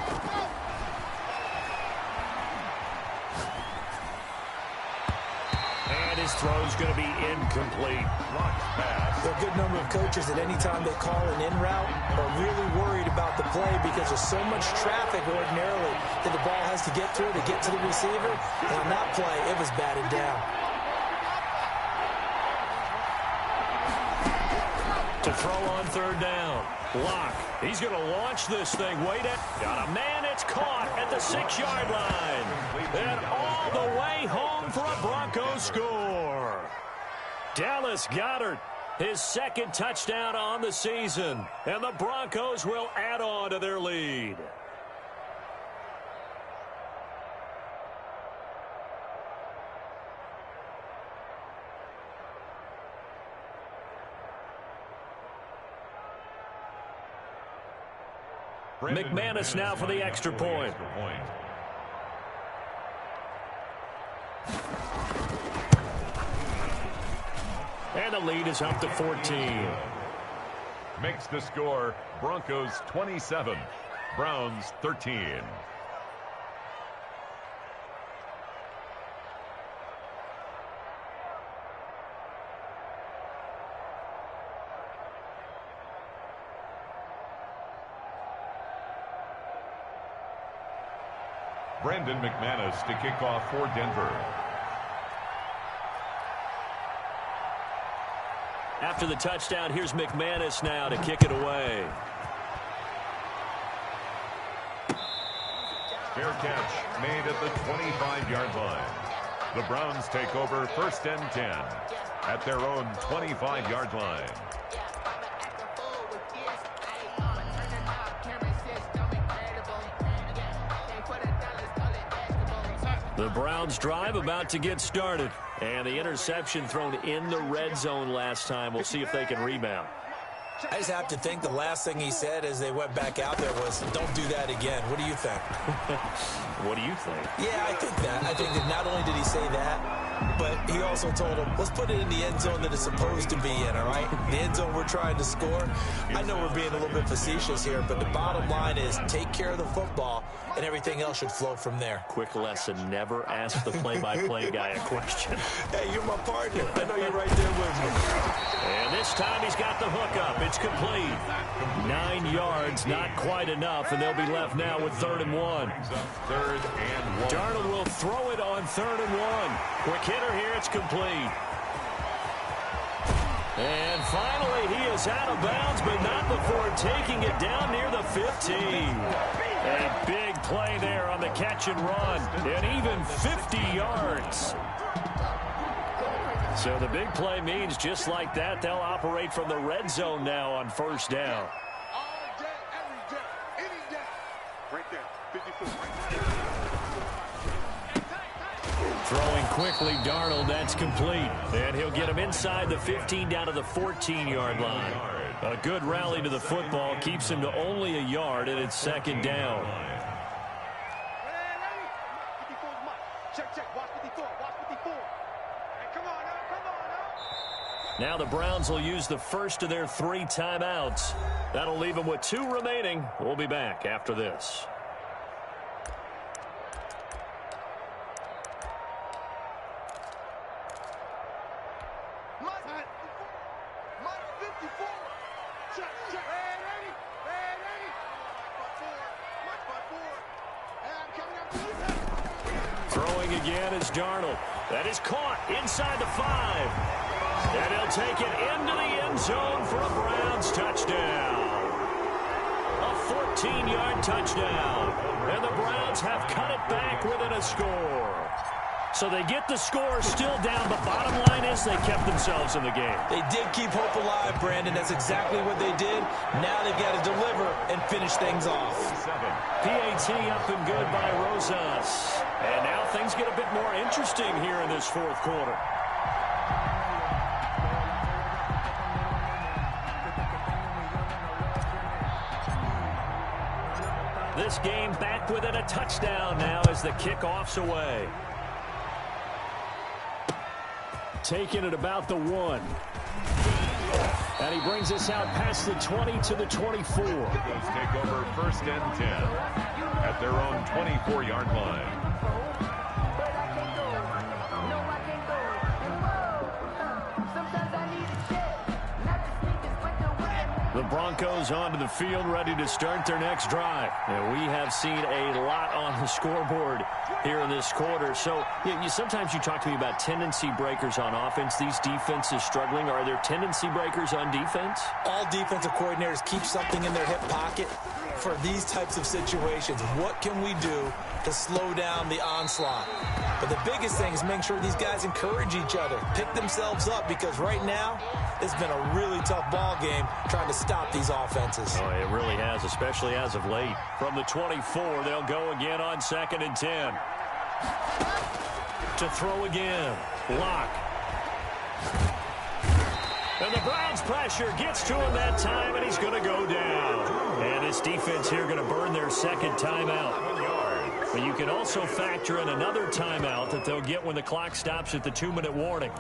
His throw's going to be incomplete. There are a good number of coaches that any time they call an in route are really worried about the play because there's so much traffic ordinarily that the ball has to get through to get to the receiver. And on that play, it was batted down. To throw on third down. Block. He's going to launch this thing way down. Got a man. It's caught at the 6-yard line. And all the way home for a Broncos score. Dallas Goedert, his 2nd touchdown on the season. And the Broncos will add on to their lead. McManus now for the extra point. And the lead is up to 14. Makes the score Broncos 27, Browns 13. Brandon McManus to kick off for Denver. After the touchdown, here's McManus now to kick it away. Fair catch made at the 25-yard line. The Browns take over 1st and 10 at their own 25-yard line. The Browns drive about to get started. And the interception thrown in the red zone last time. We'll see if they can rebound. I just have to think the last thing he said as they went back out there was, don't do that again. What do you think? What do you think? Yeah, I think that. I think that not only did he say that, but he also told him, let's put it in the end zone that it's supposed to be in, all right? The end zone we're trying to score. I know we're being a little bit facetious here, but the bottom line is take care of the football, and everything else should flow from there. Quick lesson, never ask the play-by-play guy a question. Hey, you're my partner. I know you're right there with me. And this time he's got the hook up. It's complete. 9 yards, not quite enough, and they'll be left now with 3rd and 1. 3rd and 1. Darnold will throw it on 3rd and 1. Quick hitter here, it's complete. And finally, he is out of bounds, but not before taking it down near the 15. A big play there on the catch and run, and even 50 yards. So the big play means just like that, they'll operate from the red zone now on 1st down. All day, every day, any day. Right there, 54, right there. Throwing quickly, Darnold, that's complete. And he'll get him inside the 15 down to the 14-yard line. A good rally to the football keeps him to only a yard, and it's 2nd down. Now the Browns will use the first of their 3 timeouts. That'll leave them with 2 remaining. We'll be back after this. Throwing again is Darnold. That is caught inside the 5. And he'll take it into the end zone for a Browns touchdown. A 14-yard touchdown. And the Browns have cut it back within a score. So they get the score still down, but bottom line is they kept themselves in the game. They did keep hope alive, Brandon. That's exactly what they did. Now they've got to deliver and finish things off. PAT up and good by Rosas. And now things get a bit more interesting here in this 4th quarter. This game back within a touchdown now as the kickoff's away. Taking it about the 1. And he brings us out past the 20 to the 24. Those take over 1st and 10 at their own 24-yard line. The Broncos onto the field, ready to start their next drive. And we have seen a lot on the scoreboard here in this quarter. So sometimes you talk to me about tendency breakers on offense. These defenses struggling. Are there tendency breakers on defense? All defensive coordinators keep something in their hip pocket for these types of situations. What can we do to slow down the onslaught? But the biggest thing is making sure these guys encourage each other, pick themselves up, because right now it's been a really tough ball game trying to stop these offenses. Oh, it really has, especially as of late. From the 24, they'll go again on 2nd and 10. To throw again. Lock. And the Browns pressure gets to him that time, and he's going to go down. And this defense here going to burn their 2nd timeout. But you can also factor in another timeout that they'll get when the clock stops at the 2-minute warning.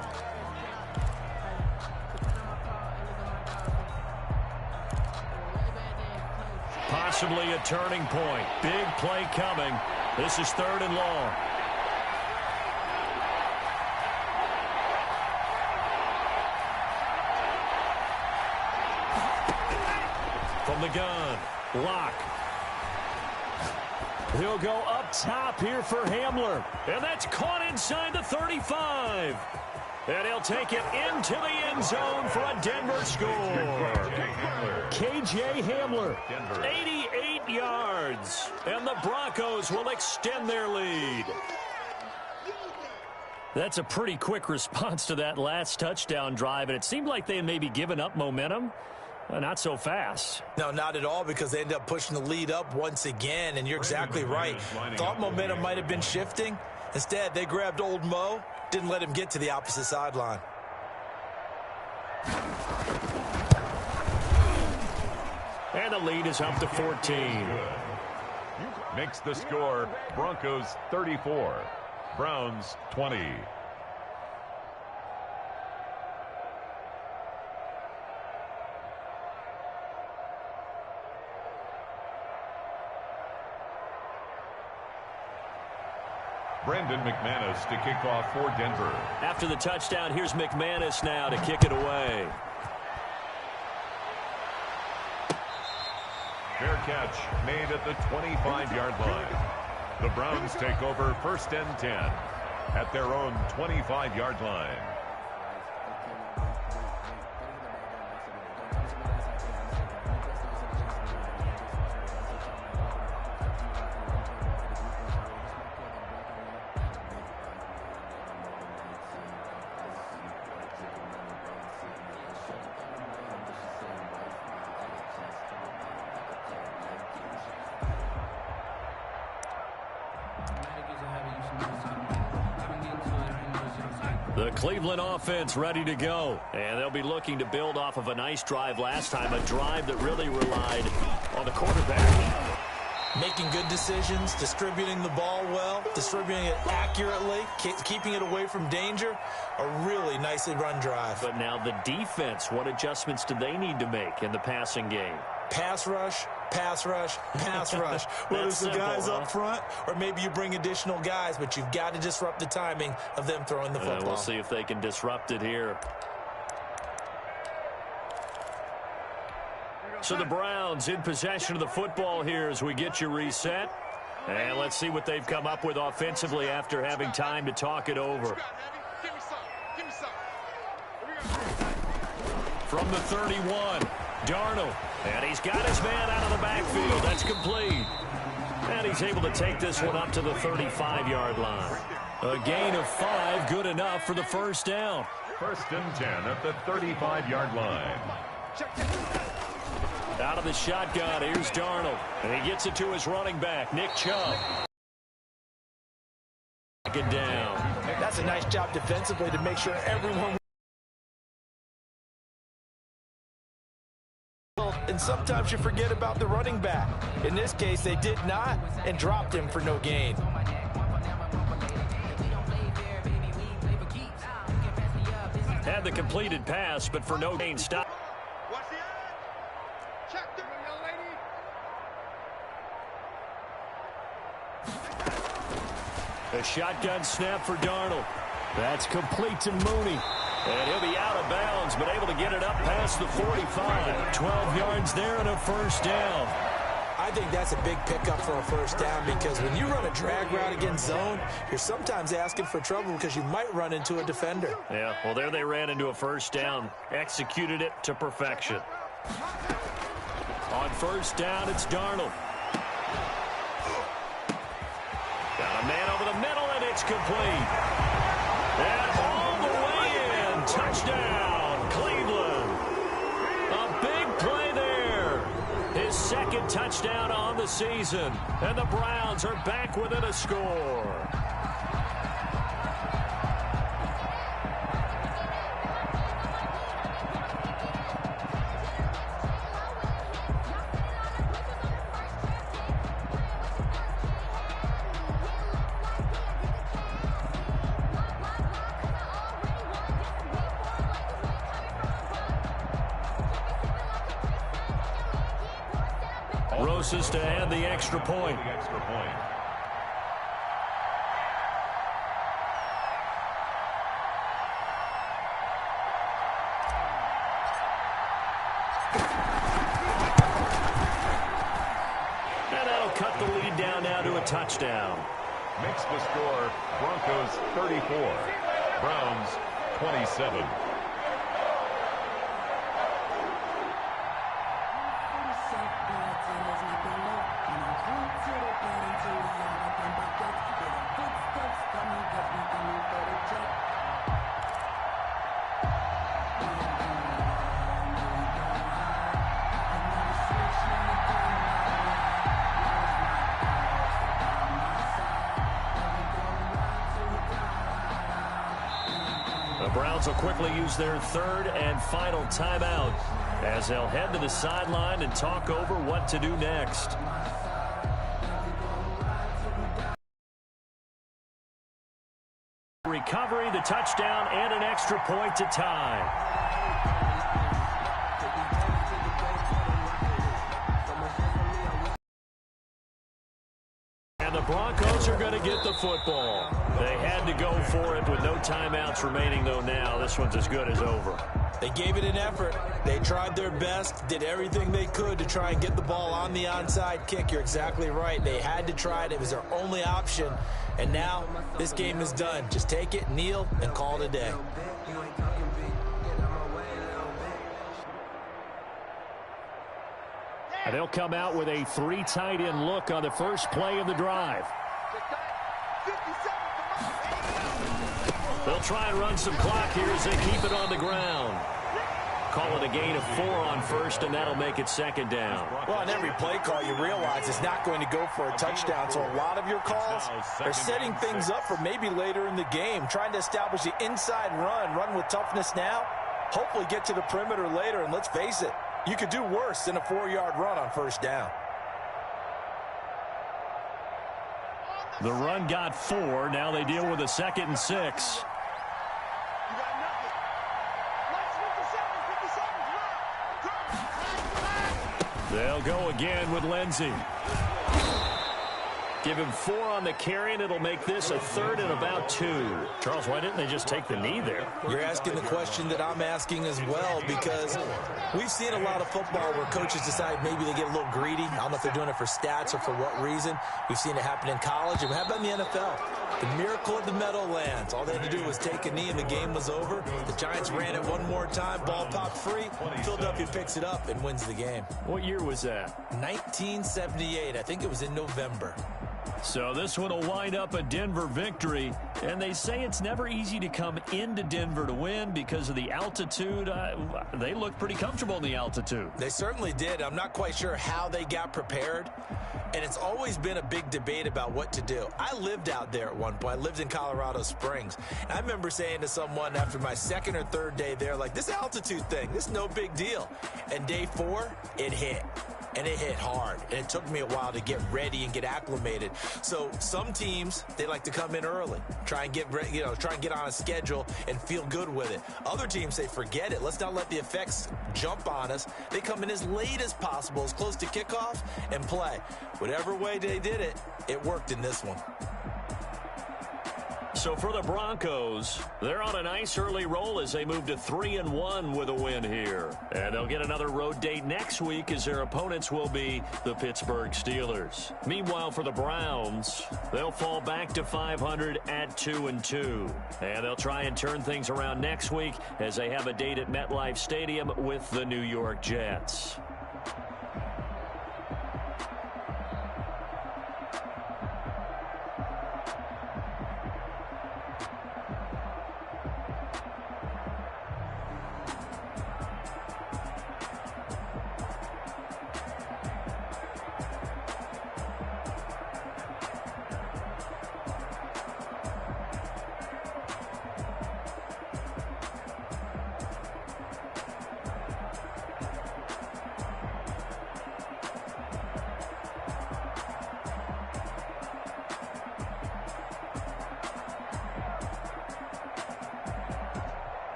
Possibly a turning point. Big play coming. This is 3rd and long. From the gun, Lock. He'll go up top here for Hamler. And that's caught inside the 35. And he'll take it into the end zone for a Denver score. K.J. Hamler, 88 yards. And the Broncos will extend their lead. That's a pretty quick response to that last touchdown drive. And it seemed like they had maybe given up momentum. Not so fast. No, not at all, because they ended up pushing the lead up once again, and you're exactly right. Thought momentum might have been shifting. Instead, they grabbed old Mo, didn't let him get to the opposite sideline. And the lead is up to 14. Makes the score Broncos 34, Browns 20. Brendan McManus to kick off for Denver. After the touchdown, here's McManus now to kick it away. Fair catch made at the 25-yard line. The Browns take over 1st and 10 at their own 25-yard line. The Cleveland offense ready to go. And they'll be looking to build off of a nice drive last time, a drive that really relied on the quarterback. Making good decisions, distributing the ball well, distributing it accurately, keeping it away from danger. A really nicely run drive. But now the defense, what adjustments do they need to make in the passing game? Pass rush, pass rush, pass rush. Whether it's the guys up front or maybe you bring additional guys, but you've got to disrupt the timing of them throwing the football. We'll see if they can disrupt it here. So the Browns in possession of the football here as we get you reset. And let's see what they've come up with offensively after having time to talk it over. From the 31, Darnold. And he's got his man out of the backfield. That's complete. And he's able to take this one up to the 35-yard line. A gain of 5, good enough for the first down. 1st and 10 at the 35-yard line. Out of the shotgun, here's Darnold. And he gets it to his running back, Nick Chubb. Back it down. That's a nice job defensively to make sure everyone... And sometimes you forget about the running back. In this case, they did not and dropped him for no gain. Had the completed pass, but for no gain. Stop. A shotgun snap for Darnold. That's complete to Mooney. And he'll be out of bounds, but able to get it up past the 45. 12 yards there and a first down. I think that's a big pickup for a first down, because when you run a drag route against zone, you're sometimes asking for trouble because you might run into a defender. Yeah, well, there they ran into a first down. Executed it to perfection. On first down, it's Darnold. Got a man over the middle, and it's complete. And all the way in. Touchdown, Cleveland. A big play there. His second touchdown on the season. And the Browns are back within a score. Rosas to add the extra point. And And that'll cut the lead down now to a touchdown. Makes the score Broncos 34, Browns 27. The Browns will quickly use their third and final timeout as they'll head to the sideline and talk over what to do next. Recovery, the touchdown, and an extra point to tie. And the Broncos are going to get the football. They had to go for it with no timeouts remaining, though. Now this one's as good as over. They gave it an effort. They tried their best, did everything they could to try and get the ball on the onside kick. You're exactly right. They had to try it. It was their only option. And now this game is done. Just take it, kneel, and call it a day. And they'll come out with a 3 tight end look on the first play of the drive. They'll try and run some clock here as they keep it on the ground. Call it a gain of 4 on first, and that'll make it second down. Well, on every play call, you realize it's not going to go for a touchdown. So a lot of your calls are setting things up for maybe later in the game, trying to establish the inside run with toughness now, hopefully get to the perimeter later. And let's face it, you could do worse than a 4-yard run on first down. The run got 4. Now they deal with a 2nd and 6. They'll go again with Lindsey. Give him 4 on the carry, and it'll make this a 3rd and about 2. Charles, why didn't they just take the knee there? You're asking the question that I'm asking as well, because we've seen a lot of football where coaches decide maybe they get a little greedy. I don't know if they're doing it for stats or for what reason. We've seen it happen in college, and how about in the NFL? The miracle of the Meadowlands. All they had to do was take a knee, and the game was over. The Giants ran it one more time. Ball popped free. Philadelphia picks it up and wins the game. What year was that? 1978. I think it was in November. So this one will wind up a Denver victory, and they say it's never easy to come into Denver to win because of the altitude. They look pretty comfortable in the altitude. They certainly did. I'm not quite sure how they got prepared, and it's always been a big debate about what to do. I lived out there at one point. I lived in Colorado Springs, and I remember saying to someone after my 2nd or 3rd day there, like, this altitude thing, this is no big deal. And day 4, it hit. And it hit hard, and it took me a while to get ready and get acclimated. So some teams, they like to come in early, try and get on a schedule and feel good with it. Other teams say, forget it. Let's not let the effects jump on us. They come in as late as possible, as close to kickoff, and play. Whatever way they did it, it worked in this one. So for the Broncos, they're on a nice early roll as they move to 3-1 with a win here. And they'll get another road date next week as their opponents will be the Pittsburgh Steelers. Meanwhile, for the Browns, they'll fall back to 500 at 2-2. And they'll try and turn things around next week as they have a date at MetLife Stadium with the New York Jets.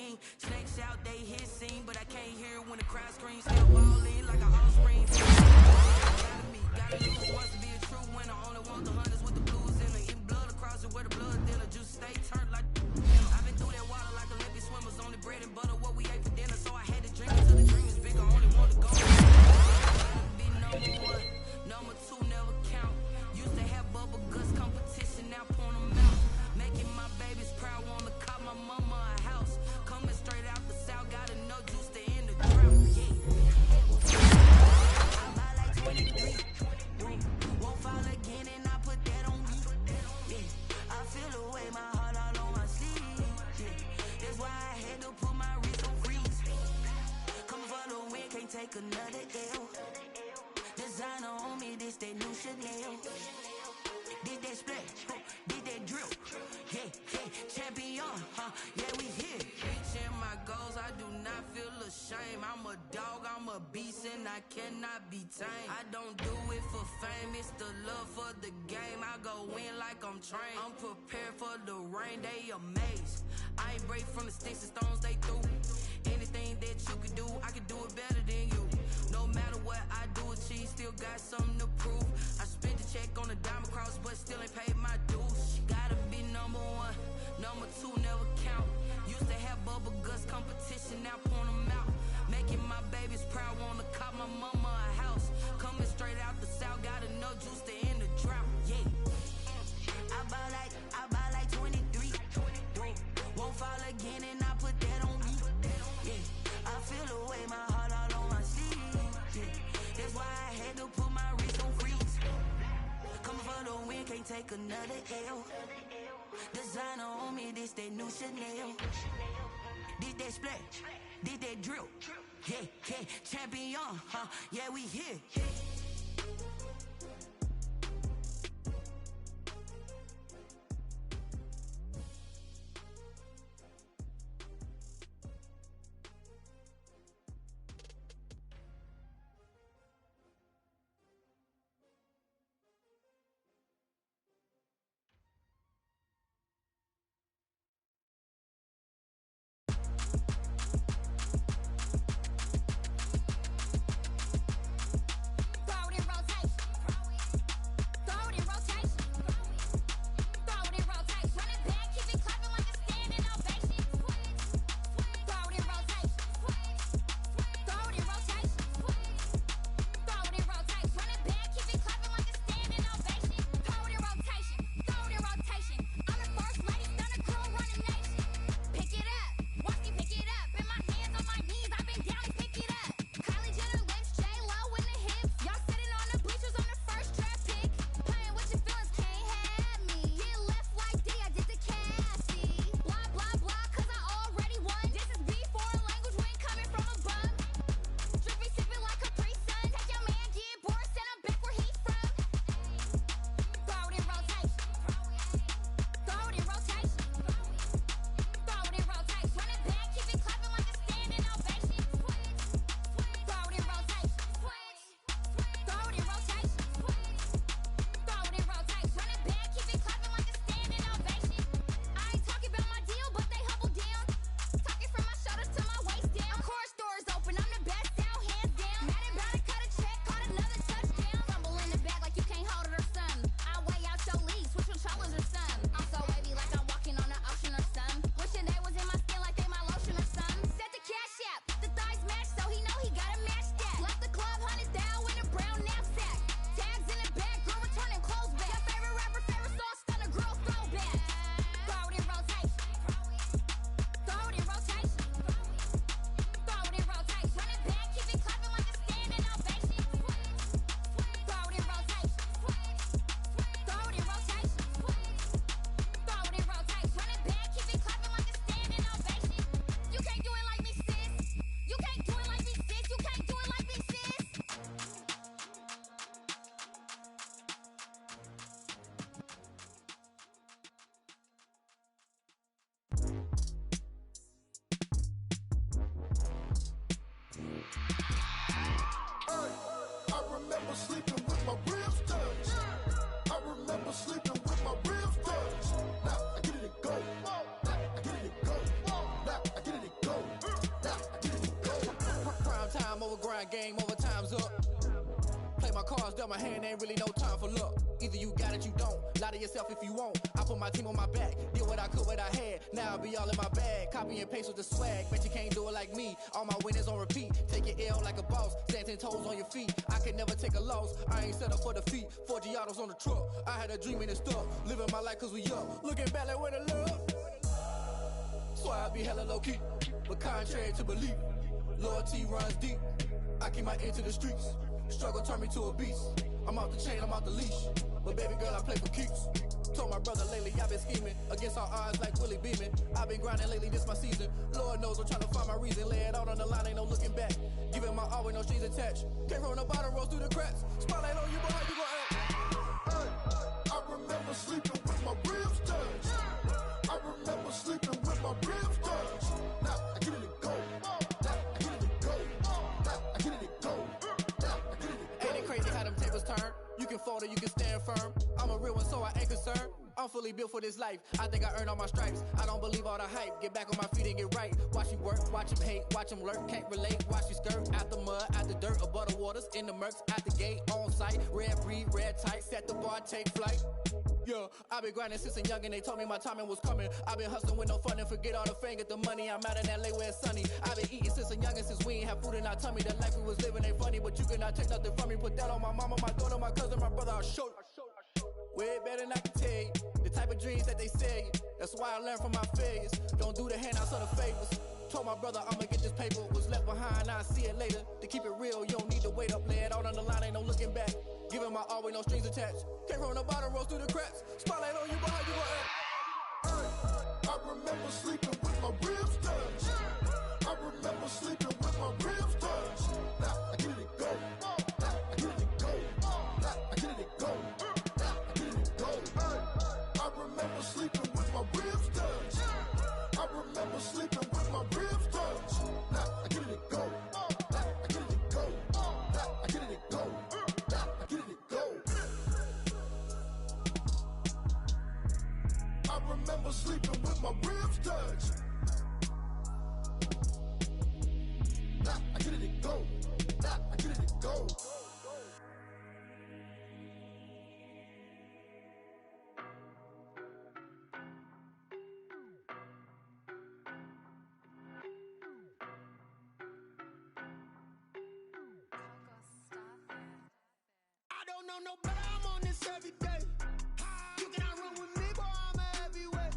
mean. Snakes out, they hit scene, but I can't hear when the crowd screams. Still ballin' like an offspring. Gotta lose once to be a true winner. Only want the hunters with the blues in it. Eating blood across it where the blood thinner. Juice stay turned like. I've been through that water like Olympic swimmers. Only bread and butter what we ate for dinner. So I had to drink until the dream is bigger. Only want to go. Gotta be number one. Number two never count. Used to have bubble guts competition. Now point them out. Making my babies proud. Wanna cop my mama a house. Coming straight out the south. Got enough juice to end the drought. Yeah. I buy like 23. Won't fall again and I put that on me. Yeah. I feel the way my heart all on my sleeve. Yeah. That's why I had to put my wrist on freeze. Coming for the win, can't take another L. Designer on me, this that new Chanel. Did that split, did that drill. Yeah, yeah, champion, yeah, we here. Reaching my goals, I do not feel ashamed. I'm a dog, I'm a beast, and I cannot be tamed. I don't do it for fame, it's the love for the game. I go in like I'm trained. I'm prepared for the rain, they amazed. I ain't break from the sticks and stones, they through. Anything that you can do, I can do it better than you. No matter what I do, achieve, still got something to prove. I spent the check on the diamond cross, but still ain't paid my dues. Gotta be number one, number two never count. Used to have bubble guts competition, now point them out. Making my babies proud, wanna cop my mama a house. Coming straight out the south, got enough juice to end the drought. Yeah. I buy like 23. Won't fall again and I put that on me. Yeah. I feel the way my heart all on my sleeve. Yeah. That's why I had to put my wrist on freeze. Coming for the win, can't take another L. Designer on me, this that new Chanel. Did that split, did that drill. Yeah, yeah, champion, yeah, we here. Now I get it to go. Now I get it to go. Now I get it to Prime time over grind, game over, time's up. Play my cards, dealt my hand, ain't really no time for luck. Either you got it, you don't. Lie to yourself if you won't. I put my team on my back, did what I could, what I had. Now I'll be all in my bag, copy and paste with the swag. Bet you can't do it like me. All my winners on repeat. Take your L like a boss, stand 10 toes on your feet. I can never take a loss. I ain't set up for defeat. 4 Giottos on the truck. I had a dream and it stuck. Living my life cause we up. Looking back like where the love. So I be hella low key, but contrary to belief, loyalty runs deep. I keep my ear to the streets. Struggle turned me to a beast. I'm off the chain, I'm off the leash. But baby girl, I play for keeps. Told my brother lately, I've been scheming against all odds like Willie Beeman. I've been grinding lately, this my season. Lord knows I'm trying to find my reason. Lay it out on the line, ain't no looking back. Giving my all with no strings attached. Came from the bottom, rose through the cracks. Spotlight on you, boy, how you gon' act? I remember sleeping with my ribs touched. I remember sleeping with my ribs touched. Now I get it to go. Now I get it to go. Now I get it to go. Now I get it to go. Ain't it crazy how them tables turn? You can fold or you can stand firm. I'm a real one, so I ain't concerned. I'm fully built for this life. I think I earned all my stripes. I don't believe all the hype. Get back on my feet and get right. Watch you work, watch him hate, watch him lurk. Can't relate, watch you skirt. Out the mud, out the dirt, above the waters, in the murks, out the gate, on site. Red breed, red tight, set the bar, take flight. Yeah, I've been grinding since a young and they told me my timing was coming. I've been hustling with no fun and forget all the fame, get the money. I'm out in LA where it's sunny. I've been eating since a young and since we ain't have food in our tummy. The life we was living ain't funny, but you cannot take nothing from me. Put that on my mama, my daughter, my cousin, my brother, I'll show you. Way better than I can tell you. The type of dreams that they sell you. That's why I learned from my failures. Don't do the handouts or the favors. Told my brother I'ma get this paper. Was left behind, I'll see it later. To keep it real, you don't need to wait up. Lay it out on the line, ain't no looking back. Giving my all with no strings attached. Came from the bottom, rose through the cracks. Spotlight on you, boy, how you gon' act? I remember sleeping with my ribs touched. I remember sleeping with my ribs touched. Now I get it to go. Now I get it to go. Now I get it to go. Now I get it to go. I remember sleeping with my ribs touched. I remember sleeping with my ribs touched. Now I get it to go. Now I get it to go. Now I get it to go. Now I get it to go. I remember sleeping with my ribs touched. Now I get it to go. Now I get it to go. I don't know no better, I'm on this every day. You cannot run with me, boy, I'm a heavyweight.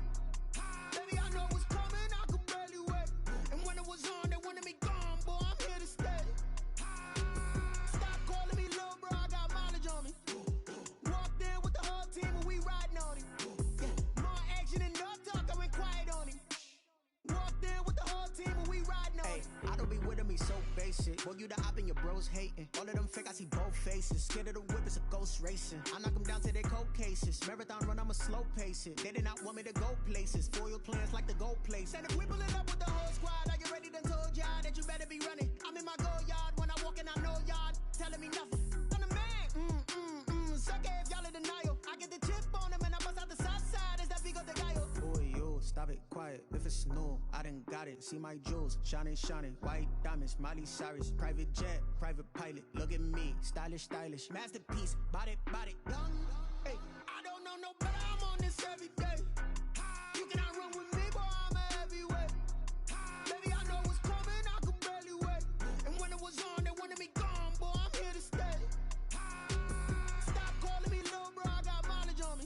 Baby, I know what's coming, I could barely wait. And when it was on, they wanted me gone, boy, I'm here to stay. Stop calling me little bro, I got mileage on me. Walked in with the whole team and we riding on him. Yeah, more action and no talk, I went quiet on him. Walked in with the whole team and we riding on him. I don't be with him, he's so basic. Boy, you the op and your bros hating. All of them fake, I see both faces. Scared of the whip, it's a ghost racing. I knock them down to their cold cases. Marathon run, I'ma slow pace it. They did not want me to go places. Foil plans like the gold place. And if we pulling up with the whole squad, are you ready? Done told y'all that you better be running. I'm in my go yard when I walk in, I know y'all telling me nothing. I'm the man, suck it if y'all in denial. I get the chip on him and I bust out the south side. Is that Vigo de Gallo? Boy, yo, stop it, quiet. If it's new, I done got it. See my jewels, shining, shining. White diamonds, Miley Cyrus. Private jet, private pilot. Look at me, stylish, stylish. Masterpiece, body, young. Hey, I don't know no better, I'm on this every day. You cannot run with me, boy, I'm a heavyweight. Baby, I know what's coming, I could barely wait. And when it was on, they wanted me gone, boy, I'm here to stay. Stop calling me little bro, I got mileage on me.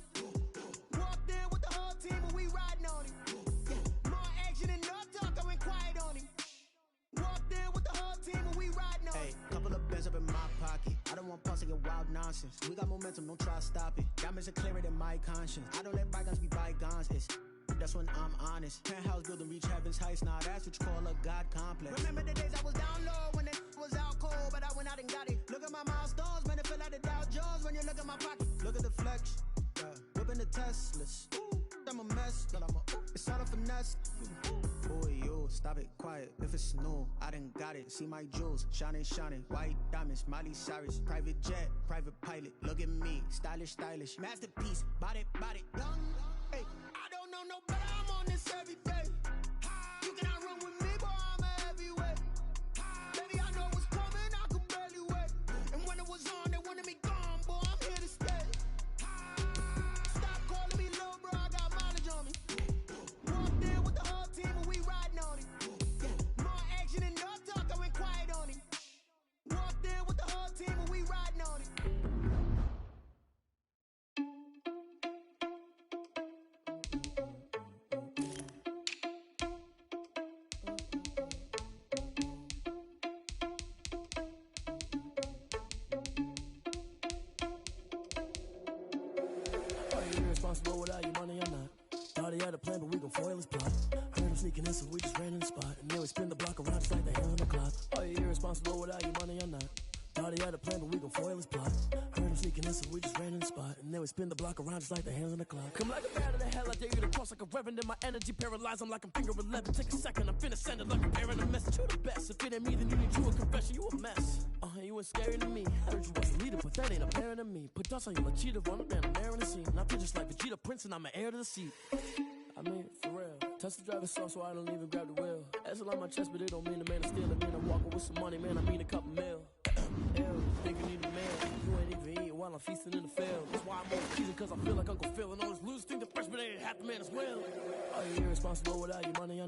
Walked in with the whole team and we riding on him. Yeah, more action and no talk, I went quiet on him. Walked in with the whole team and we riding on him. hey, couple of bands up in my pocket. I don't want pulse to get wild nonsense. We got momentum, don't try to stop it. Diamonds are clearer than my conscience. I don't let bygones be bygones. That's when I'm honest. Penthouse building, reach heaven's heights. Nah, that's what you call a God complex. Remember the days I was down low when it was out cold, but I went out and got it. Look at my milestones, man, it feel like the Dow Jones when you look at my pocket. Look at the flex, whipping the Teslas. I'm a mess, but it's all a finesse. Boy, yo, stop it, quiet. If it's new, I done got it. See my jewels, shining, shining. White diamonds, Miley Cyrus. Private jet, private pilot. Look at me, stylish, stylish. Masterpiece, body, young. Hey, I don't know no better, I'm on this every day. You cannot run with me, boy, irresponsible without your money or not. Thought he had a plan, but we gon' foil his plot. Heard him sneaking in, so we just ran in the spot. And then we spin the block around just like the hand on the clock. Are you irresponsible without your money or not? Thought he had a plan, but we gon' foil his plot. Heard him sneaking in, so we just ran in the spot. And then we spin the block around just like the hands on the clock. Come like a bat of the hell, I dare you to cross like a reverend. In my energy paralyzed, I'm like I'm finger 11. Take a second, I'm finna send it like I'm airing a message. You the best, if it ain't me, then you need you a confession. You a mess, you ain't scary to me. Heard you was a leader, but that ain't apparent to me. Put dust on you, cheetah, run up and I'm airing the scene. And I feel just like Vegeta Prince and I'm an heir to the seat. I mean, for real. Touch the driver's sauce so I don't even grab the wheel. S on my chest, but it don't mean the man is stealing. Man, I'm walking with some money, man, I mean a couple mil. Ew, think you need a man. You ain't even eating while I'm feasting in the field. That's why I'm always teasing, cause I feel like Uncle Phil. And all this losers think the freshman ain't half the man as well. Are you irresponsible without your money?